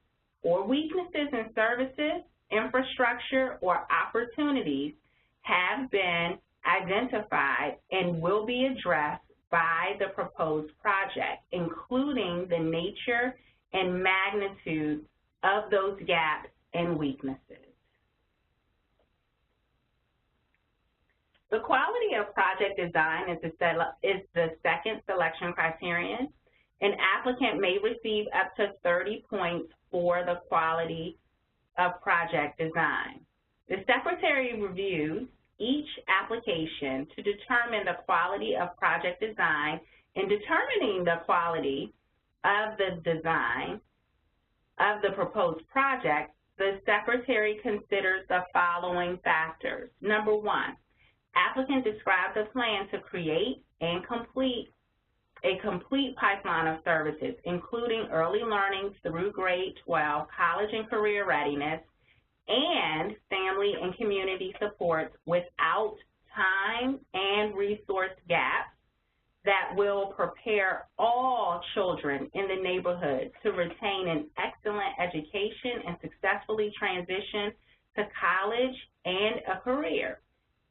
or weaknesses in services, infrastructure, or opportunities have been identified and will be addressed by the proposed project, including the nature and magnitude of those gaps and weaknesses. The quality of project design is the second selection criterion. An applicant may receive up to 30 points for the quality of project design. The Secretary reviews each application to determine the quality of project design. In determining the quality of the design of the proposed project, the Secretary considers the following factors. Number 1, applicant describes a plan to create and complete a complete pipeline of services, including early learning through grade 12, college and career readiness, and family and community supports without time and resource gaps that will prepare all children in the neighborhood to retain an excellent education and successfully transition to college and a career,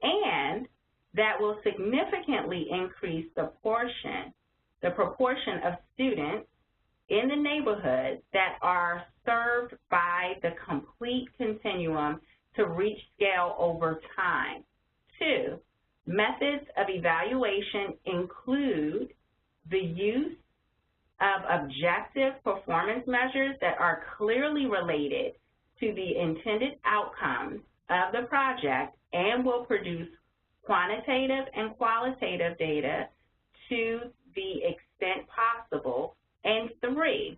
and that will significantly increase the proportion of students in the neighborhood that are served by the complete continuum to reach scale over time. 2, methods of evaluation include the use of objective performance measures that are clearly related to the intended outcomes of the project and will produce quantitative and qualitative data to the extent possible. And 3,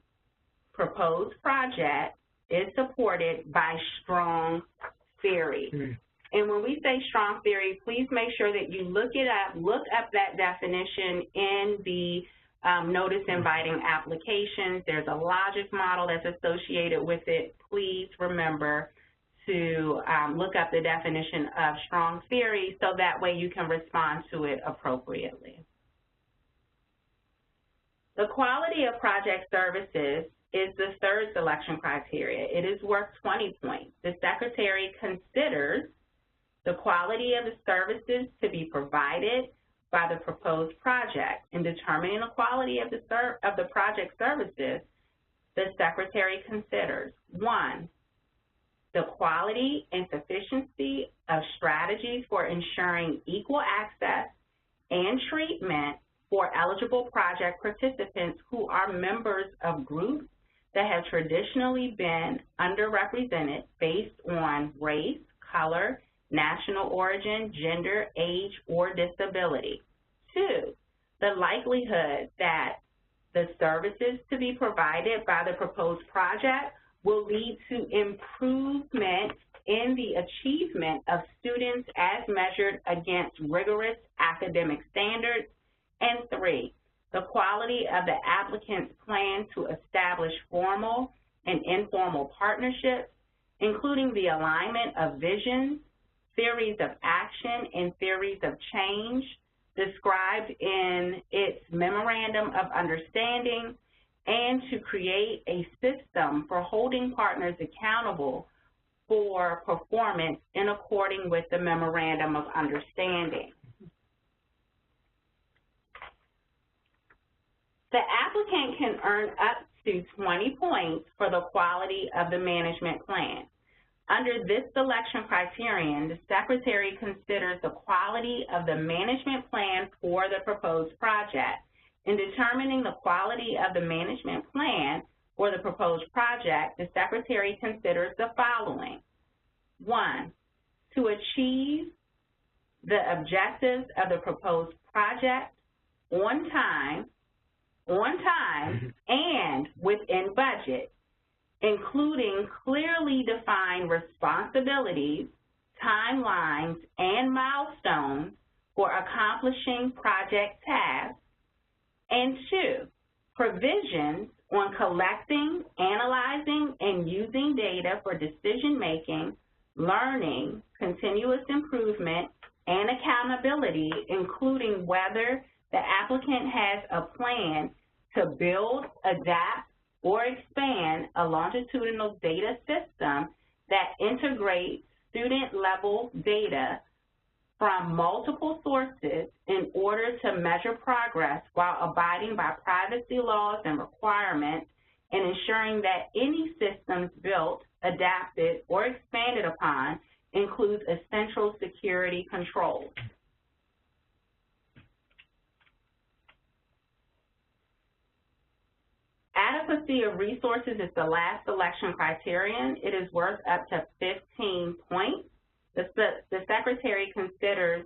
proposed project is supported by strong theory. And when we say strong theory, please make sure that you look up that definition in the notice inviting applications. There's a logic model that's associated with it. Please remember to look up the definition of strong theory so that way you can respond to it appropriately. The quality of project services is the third selection criteria. It is worth 20 points. The Secretary considers the quality of the services to be provided by the proposed project. In determining the quality of the project services, the Secretary considers, 1, the quality and sufficiency of strategies for ensuring equal access and treatment for eligible project participants who are members of groups that have traditionally been underrepresented based on race, color, national origin, gender, age, or disability. 2, the likelihood that the services to be provided by the proposed project will lead to improvement in the achievement of students as measured against rigorous academic standards. And 3, the quality of the applicant's plan to establish formal and informal partnerships, including the alignment of visions, theories of action, and theories of change described in its Memorandum of Understanding, and to create a system for holding partners accountable for performance in accordance with the Memorandum of Understanding. The applicant can earn up to 20 points for the quality of the management plan. Under this selection criterion, the Secretary considers the quality of the management plan for the proposed project. In determining the quality of the management plan for the proposed project, the Secretary considers the following. 1, to achieve the objectives of the proposed project on time and within budget, including clearly defined responsibilities, timelines, and milestones for accomplishing project tasks. And 2, provisions on collecting, analyzing, and using data for decision-making, learning, continuous improvement, and accountability, including whether the applicant has a plan to build, adapt, or expand a longitudinal data system that integrates student-level data from multiple sources in order to measure progress while abiding by privacy laws and requirements and ensuring that any systems built, adapted, or expanded upon includes essential security controls. Adequacy of resources is the last selection criterion. It is worth up to 15 points. The Secretary considers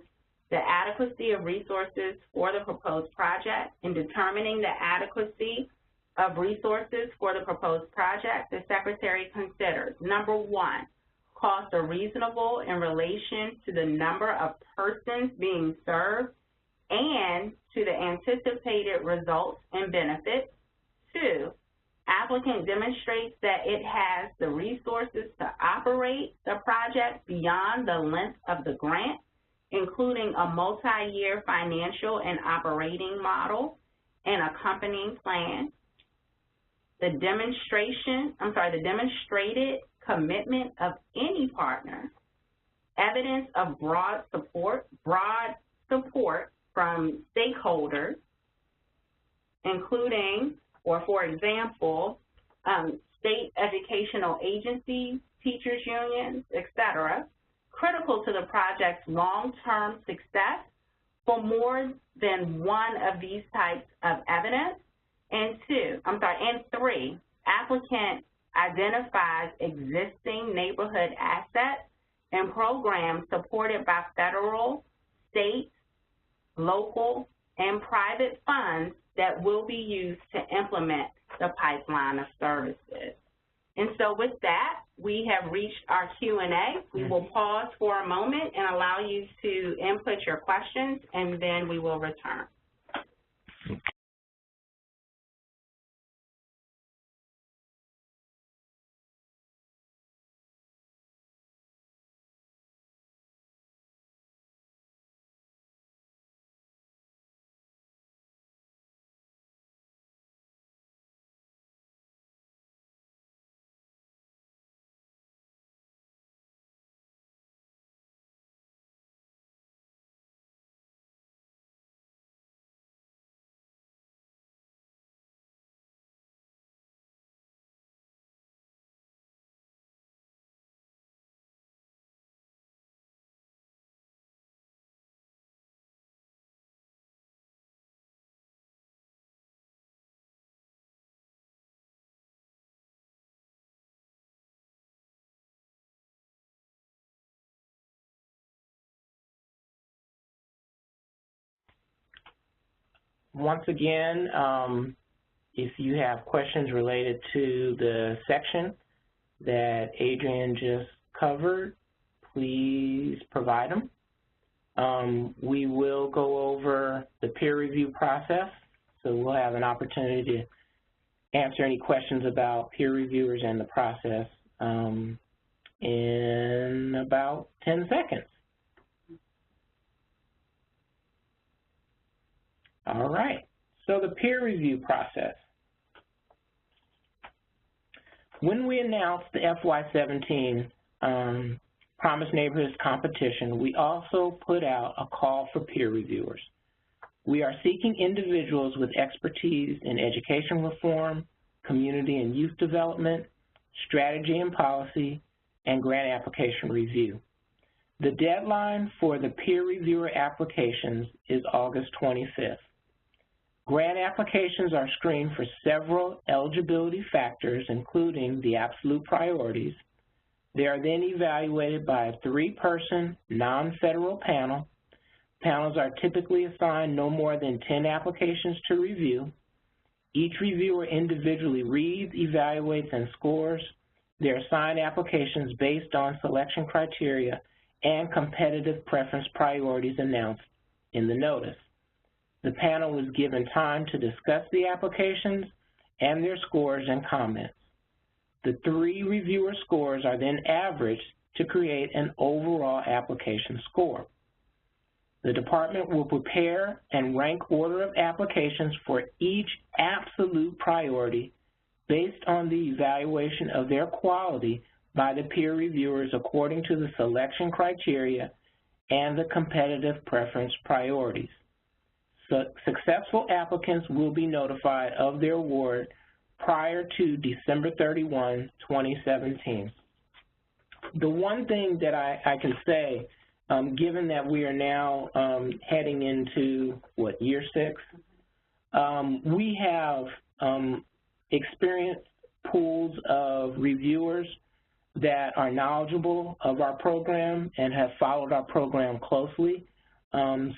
the adequacy of resources for the proposed project. In determining the adequacy of resources for the proposed project, the Secretary considers, number 1, costs are reasonable in relation to the number of persons being served and to the anticipated results and benefits. 2, applicant demonstrates that it has the resources to operate the project beyond the length of the grant, including a multi-year financial and operating model and accompanying plan. The demonstrated commitment of any partner, evidence of broad support from stakeholders, including, or for example, state educational agencies, teachers unions, etc., critical to the project's long-term success for more than one of these types of evidence. And 3, applicant identifies existing neighborhood assets and programs supported by federal, state, local, and private funds that will be used to implement the pipeline of services. And so with that, we have reached our Q&A. We will pause for a moment and allow you to input your questions, and then we will return. Once again, if you have questions related to the section that Adrienne just covered, please provide them. We will go over the peer review process, so we'll have an opportunity to answer any questions about peer reviewers and the process in about 10 seconds. All right, so the peer review process. When we announced the FY17 Promise Neighborhoods competition, we also put out a call for peer reviewers. We are seeking individuals with expertise in education reform, community and youth development, strategy and policy, and grant application review. The deadline for the peer reviewer applications is August 25th. Grant applications are screened for several eligibility factors, including the absolute priorities. They are then evaluated by a 3-person, non-federal panel. Panels are typically assigned no more than 10 applications to review. Each reviewer individually reads, evaluates, and scores their assigned applications based on selection criteria and competitive preference priorities announced in the notice. The panel was given time to discuss the applications and their scores and comments. The 3 reviewer scores are then averaged to create an overall application score. The department will prepare and rank order of applications for each absolute priority based on the evaluation of their quality by the peer reviewers according to the selection criteria and the competitive preference priorities. So successful applicants will be notified of their award prior to December 31, 2017. The one thing that I can say, given that we are now heading into, year 6, we have experienced pools of reviewers that are knowledgeable of our program and have followed our program closely.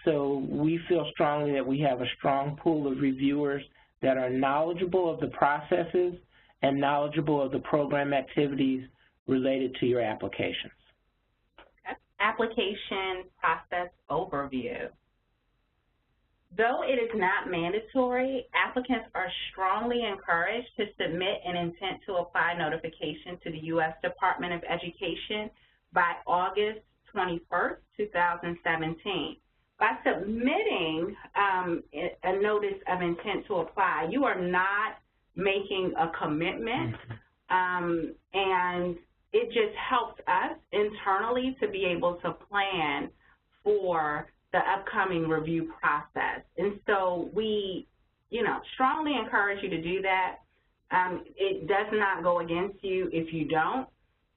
So we feel strongly that we have a strong pool of reviewers that are knowledgeable of the processes and knowledgeable of the program activities related to your applications. Okay. Application process overview. Though it is not mandatory, applicants are strongly encouraged to submit an intent to apply notification to the U.S. Department of Education by August 21st, 2017. By submitting a notice of intent to apply, you are not making a commitment, and it just helps us internally to be able to plan for the upcoming review process. And so we, strongly encourage you to do that. It does not go against you if you don't.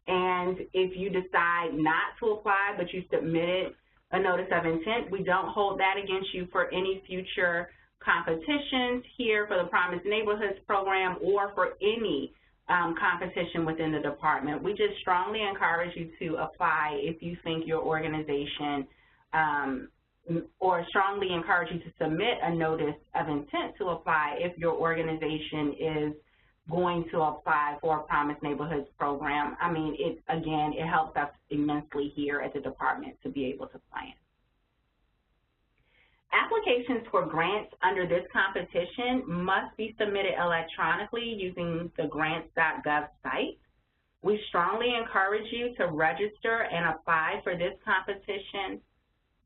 And if you decide not to apply but you submitted a notice of intent, we don't hold that against you for any future competitions here for the Promised Neighborhoods program or for any competition within the department. We just strongly encourage you to apply if you think your organization or strongly encourage you to submit a notice of intent to apply if your organization is going to apply for a Promised Neighborhoods program. I mean, it helps us immensely here at the department to be able to plan. Applications for grants under this competition must be submitted electronically using the grants.gov site. We strongly encourage you to register and apply for this competition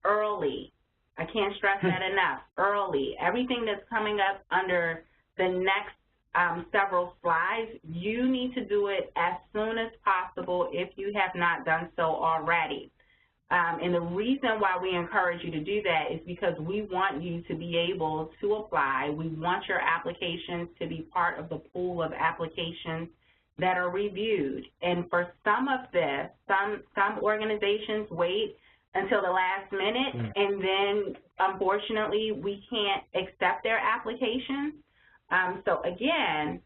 early. I can't stress that enough, early. Everything that's coming up under the next several slides, you need to do it as soon as possible if you have not done so already. And the reason why we encourage you to do that is because we want you to be able to apply. We want your applications to be part of the pool of applications that are reviewed. And for some of this, some organizations wait until the last minute, and then unfortunately we can't accept their applications. So again,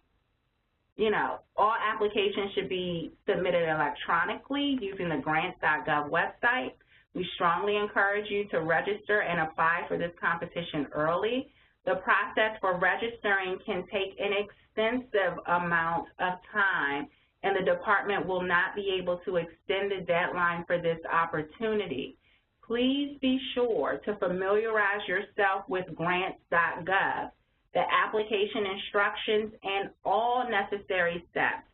all applications should be submitted electronically using the grants.gov website. We strongly encourage you to register and apply for this competition early. The process for registering can take an extensive amount of time, and the department will not be able to extend the deadline for this opportunity. Please be sure to familiarize yourself with grants.gov, the application instructions, and all necessary steps.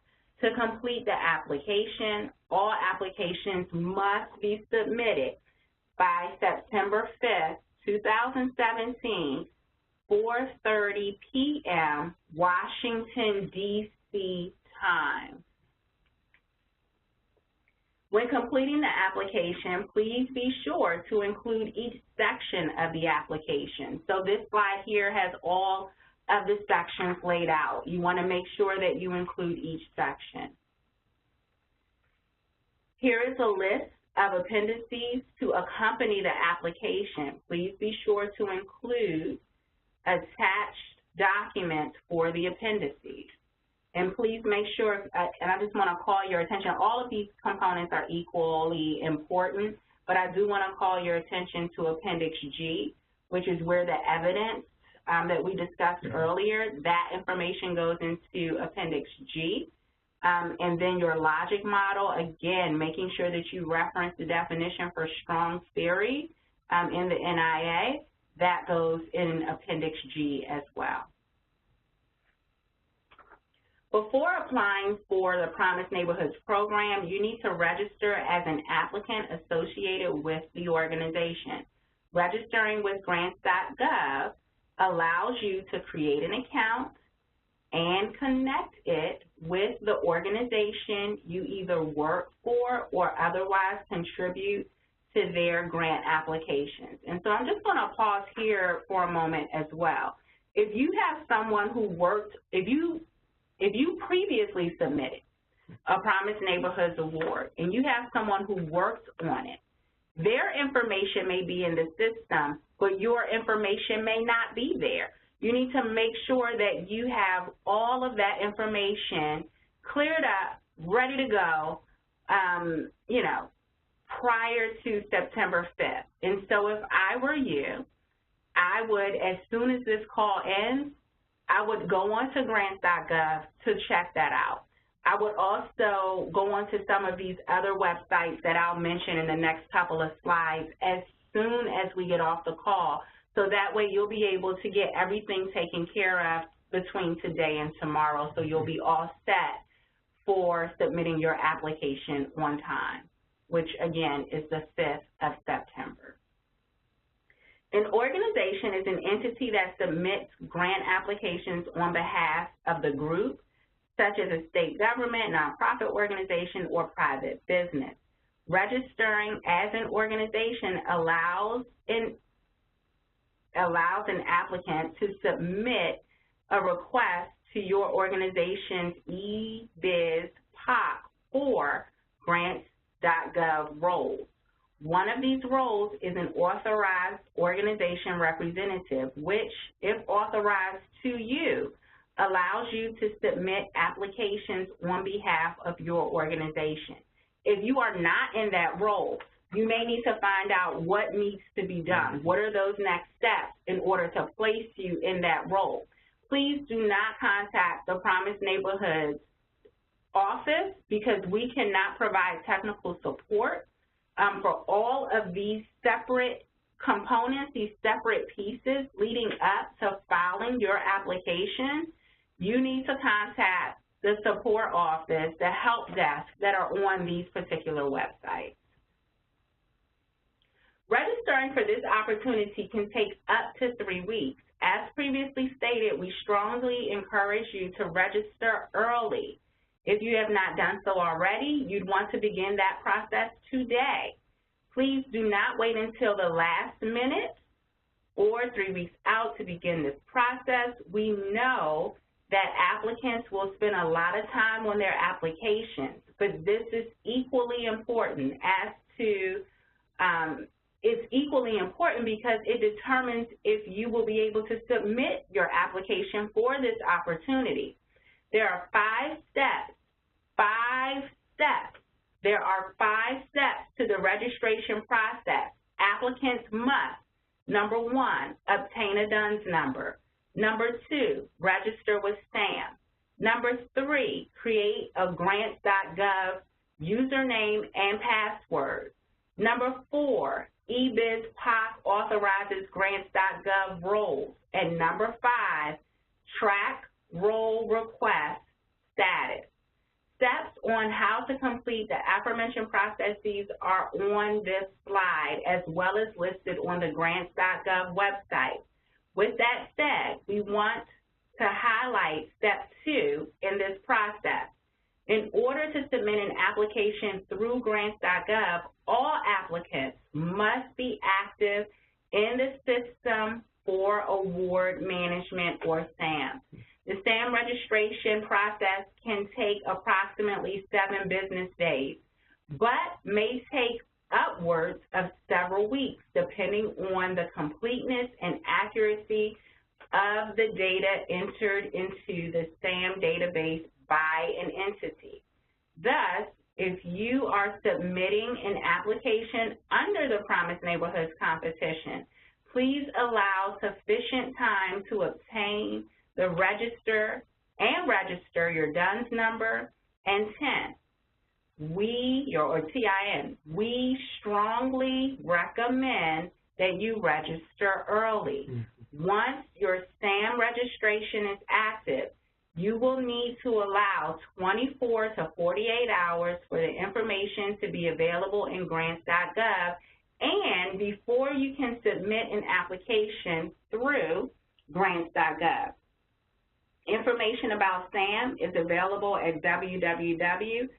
To complete the application, all applications must be submitted by September 5th, 2017, 4:30 p.m. Washington, D.C. time. When completing the application, please be sure to include each section of the application. So this slide here has all of the sections laid out. You want to make sure that you include each section. Here is a list of appendices to accompany the application. Please be sure to include attached documents for the appendices. And please make sure, and I just want to call your attention, all of these components are equally important, but I do want to call your attention to Appendix G, which is where the evidence that we discussed earlier, that information goes into Appendix G. And then your logic model, again, making sure that you reference the definition for strong theory in the NIA, that goes in Appendix G as well. Before applying for the Promised Neighborhoods program, you need to register as an applicant associated with the organization. Registering with grants.gov allows you to create an account and connect it with the organization you either work for or otherwise contribute to their grant applications. And so I'm just going to pause here for a moment as well. If you have someone who worked, if you previously submitted a Promised Neighborhoods Award and you have someone who worked on it, their information may be in the system, but your information may not be there. You need to make sure that you have all of that information cleared up, ready to go, prior to September 5th. And so if I were you, I would, as soon as this call ends, I would go on to grants.gov to check that out. I would also go on to some of these other websites that I'll mention in the next couple of slides as soon as we get off the call So that way you'll be able to get everything taken care of between today and tomorrow, so you'll be all set for submitting your application on time, which again is the 5th of September. An organization is an entity that submits grant applications on behalf of the group, such as a state government, nonprofit organization, or private business. Registering as an organization allows an applicant to submit a request to your organization's eBiz POC or grants.gov roles. One of these roles is an authorized organization representative, which, if authorized to you, allows you to submit applications on behalf of your organization. If you are not in that role, you may need to find out what needs to be done. What are those next steps in order to place you in that role? Please do not contact the Promise Neighborhoods office because we cannot provide technical support for all of these separate components, these separate pieces leading up to filing your application. You need to contact the support office, the help desk that are on these particular websites. Registering for this opportunity can take up to 3 weeks. As previously stated, we strongly encourage you to register early. If you have not done so already, you'd want to begin that process today. Please do not wait until the last minute or 3 weeks out to begin this process. We know that applicants will spend a lot of time on their applications, but this is equally important as to it's equally important because it determines if you will be able to submit your application for this opportunity. There are 5 steps. There are 5 steps to the registration process. Applicants must, number 1, obtain a DUNS number. Number 2, register with SAM. Number 3, create a grants.gov username and password. Number 4, eBiz POC authorizes grants.gov roles. And number 5, track role request status. Steps on how to complete the aforementioned processes are on this slide as well as listed on the grants.gov website. With that said, we want to highlight step 2 in this process. In order to submit an application through grants.gov, all applicants must be active in the System for Award Management, or SAM. The SAM registration process can take approximately 7 business days, but may take upwards of several weeks, depending on the completeness and accuracy of the data entered into the SAM database by an entity. Thus, if you are submitting an application under the Promise Neighborhoods competition, please allow sufficient time to obtain the register your DUNS number and TIN. Or TIN. We strongly recommend that you register early. Once your SAM registration is active, you will need to allow 24 to 48 hours for the information to be available in grants.gov, and before you can submit an application through grants.gov. Information about SAM is available at www.sam.gov.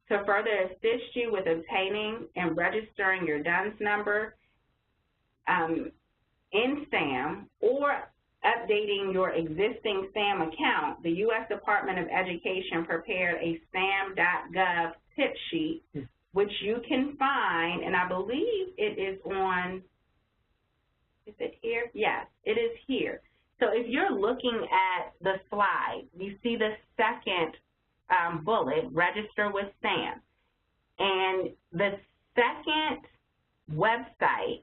To further assist you with obtaining and registering your DUNS number in SAM or updating your existing SAM account, the U.S. Department of Education prepared a SAM.gov tip sheet, which you can find, and I believe it is on, is it here? Yes, it is here. So if you're looking at the slide, you see the second bullet, register with SAM. And the second website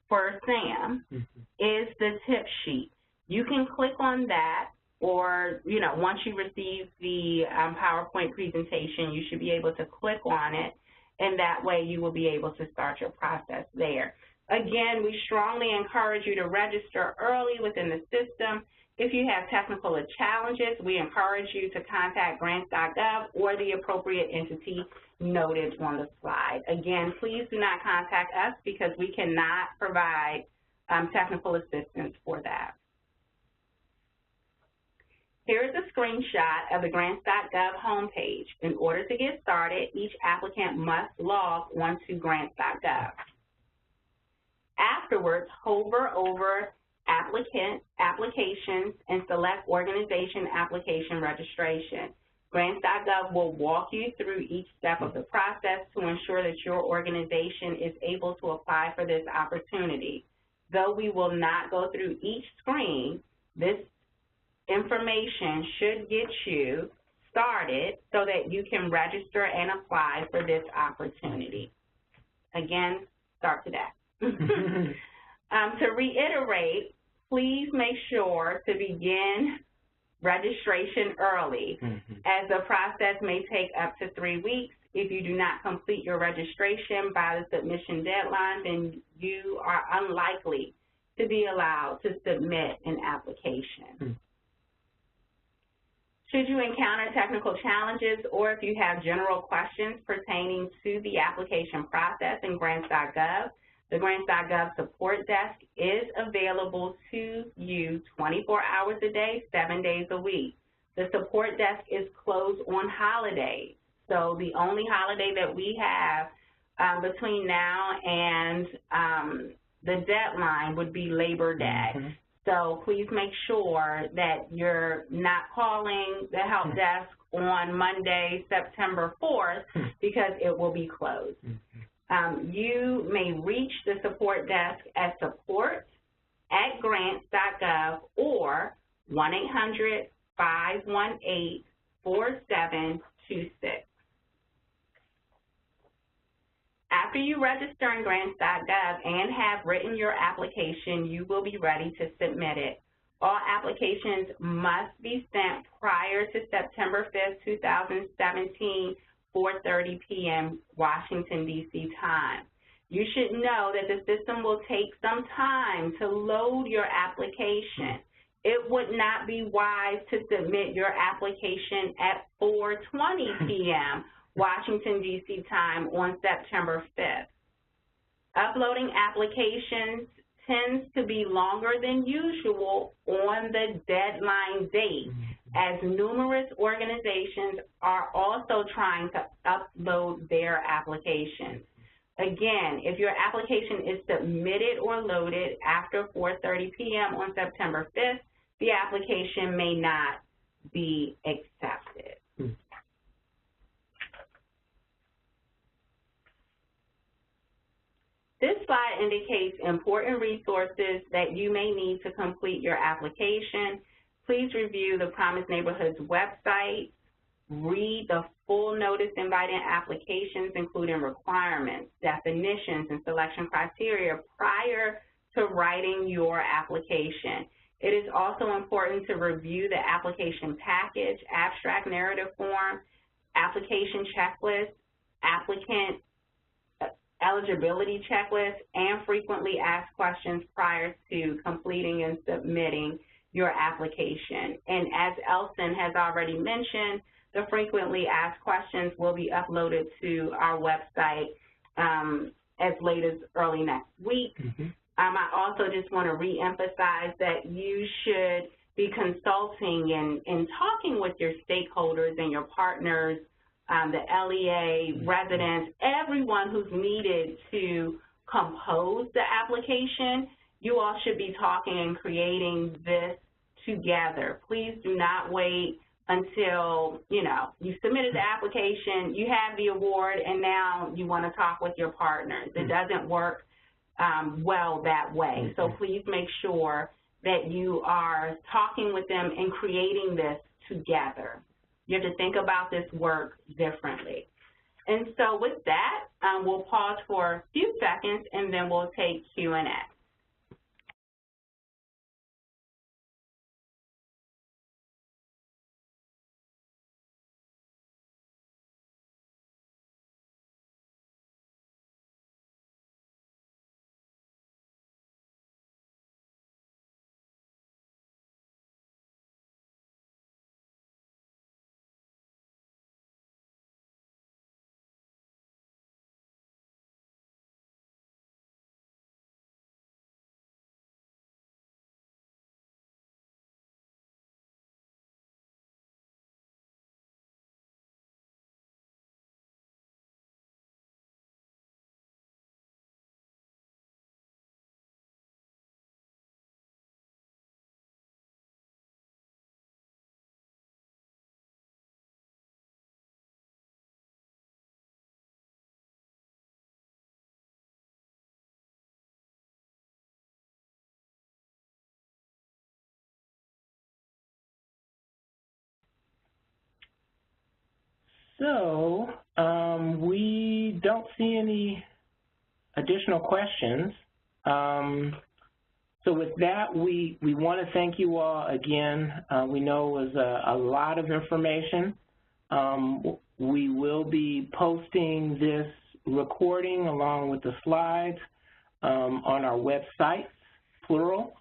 for SAM is the tip sheet. You can click on that, or, once you receive the PowerPoint presentation, you should be able to click on it and that way you will be able to start your process there. Again, we strongly encourage you to register early within the system. If you have technical challenges, we encourage you to contact grants.gov or the appropriate entity noted on the slide. Again, please do not contact us because we cannot provide technical assistance for that. Here is a screenshot of the grants.gov homepage. In order to get started, each applicant must log onto grants.gov. Afterwards, hover over applications and select organization application registration. Grants.gov will walk you through each step of the process to ensure that your organization is able to apply for this opportunity. Though we will not go through each screen, this information should get you started so that you can register and apply for this opportunity. Again, start today. To reiterate, please make sure to begin registration early, as the process may take up to 3 weeks. If you do not complete your registration by the submission deadline, then you are unlikely to be allowed to submit an application. Should you encounter technical challenges or if you have general questions pertaining to the application process in grants.gov, the grants.gov support desk is available to you 24 hours a day, 7 days a week. The support desk is closed on holidays, so the only holiday that we have between now and the deadline would be Labor Day. So please make sure that you're not calling the help desk on Monday, September 4th, because it will be closed. You may reach the support desk at support@grants.gov or 1-800-518-4726. After you register in grants.gov and have written your application, you will be ready to submit it. All applications must be sent prior to September 5th, 2017, 4:30 p.m. Washington, D.C. time. You should know that the system will take some time to load your application. It would not be wise to submit your application at 4:20 p.m. Washington, D.C. time on September 5th. Uploading applications tends to be longer than usual on the deadline date, as numerous organizations are also trying to upload their applications. Again, if your application is submitted or loaded after 4:30 p.m. on September 5th, the application may not be accepted. This slide indicates important resources that you may need to complete your application. Please review the Promise Neighborhoods website. Read the full notice inviting applications, including requirements, definitions, and selection criteria prior to writing your application. It is also important to review the application package, abstract narrative form, application checklist, applicant eligibility checklist, and frequently asked questions prior to completing and submitting your application. And as Elson has already mentioned, the frequently asked questions will be uploaded to our website as late as early next week. I also just want to reemphasize that you should be consulting and talking with your stakeholders and your partners, the LEA, residents, everyone who's needed to compose the application. You all should be talking and creating this together. Please do not wait until, you submitted the application, you have the award, and now you want to talk with your partners. It doesn't work well that way. So please make sure that you are talking with them and creating this together. You have to think about this work differently. And so with that, we'll pause for a few seconds, and then we'll take Q&A. So we don't see any additional questions. So with that, we want to thank you all again. We know it was a lot of information. We will be posting this recording along with the slides on our website, plural,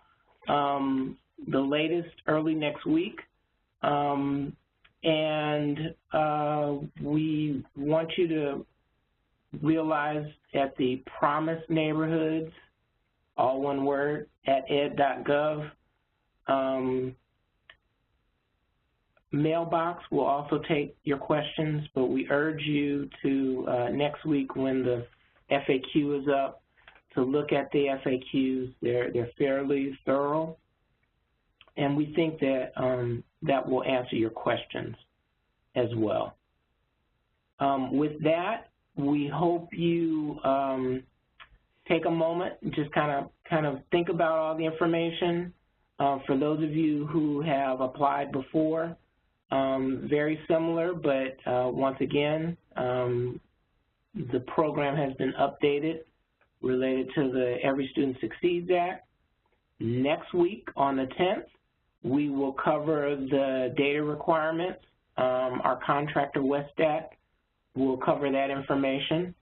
the latest early next week. And we want you to realize at the Promise Neighborhoods, all one word, at ed.gov, mailbox will also take your questions, but we urge you to, next week when the FAQ is up, to look at the FAQs. They're fairly thorough, and we think that that will answer your questions as well. With that, we hope you take a moment and just kind of think about all the information. For those of you who have applied before, very similar, but once again, the program has been updated related to the Every Student Succeeds Act. Next week on the 10th, we will cover the data requirements. Our contractor, Westat, will cover that information.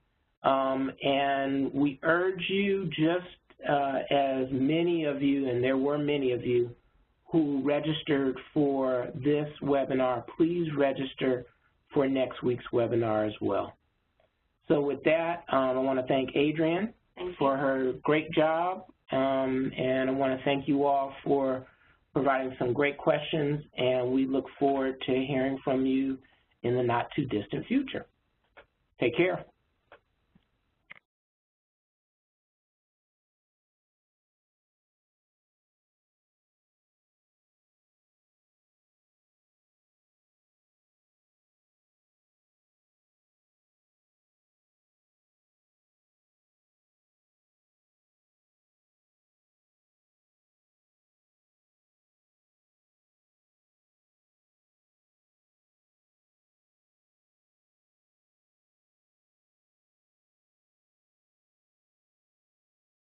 And we urge you, just as many of you, and there were many of you, who registered for this webinar, please register for next week's webinar as well. So with that, I want to thank Adrienne for her great job, and I want to thank you all for providing some great questions, and we look forward to hearing from you in the not-too-distant future. Take care.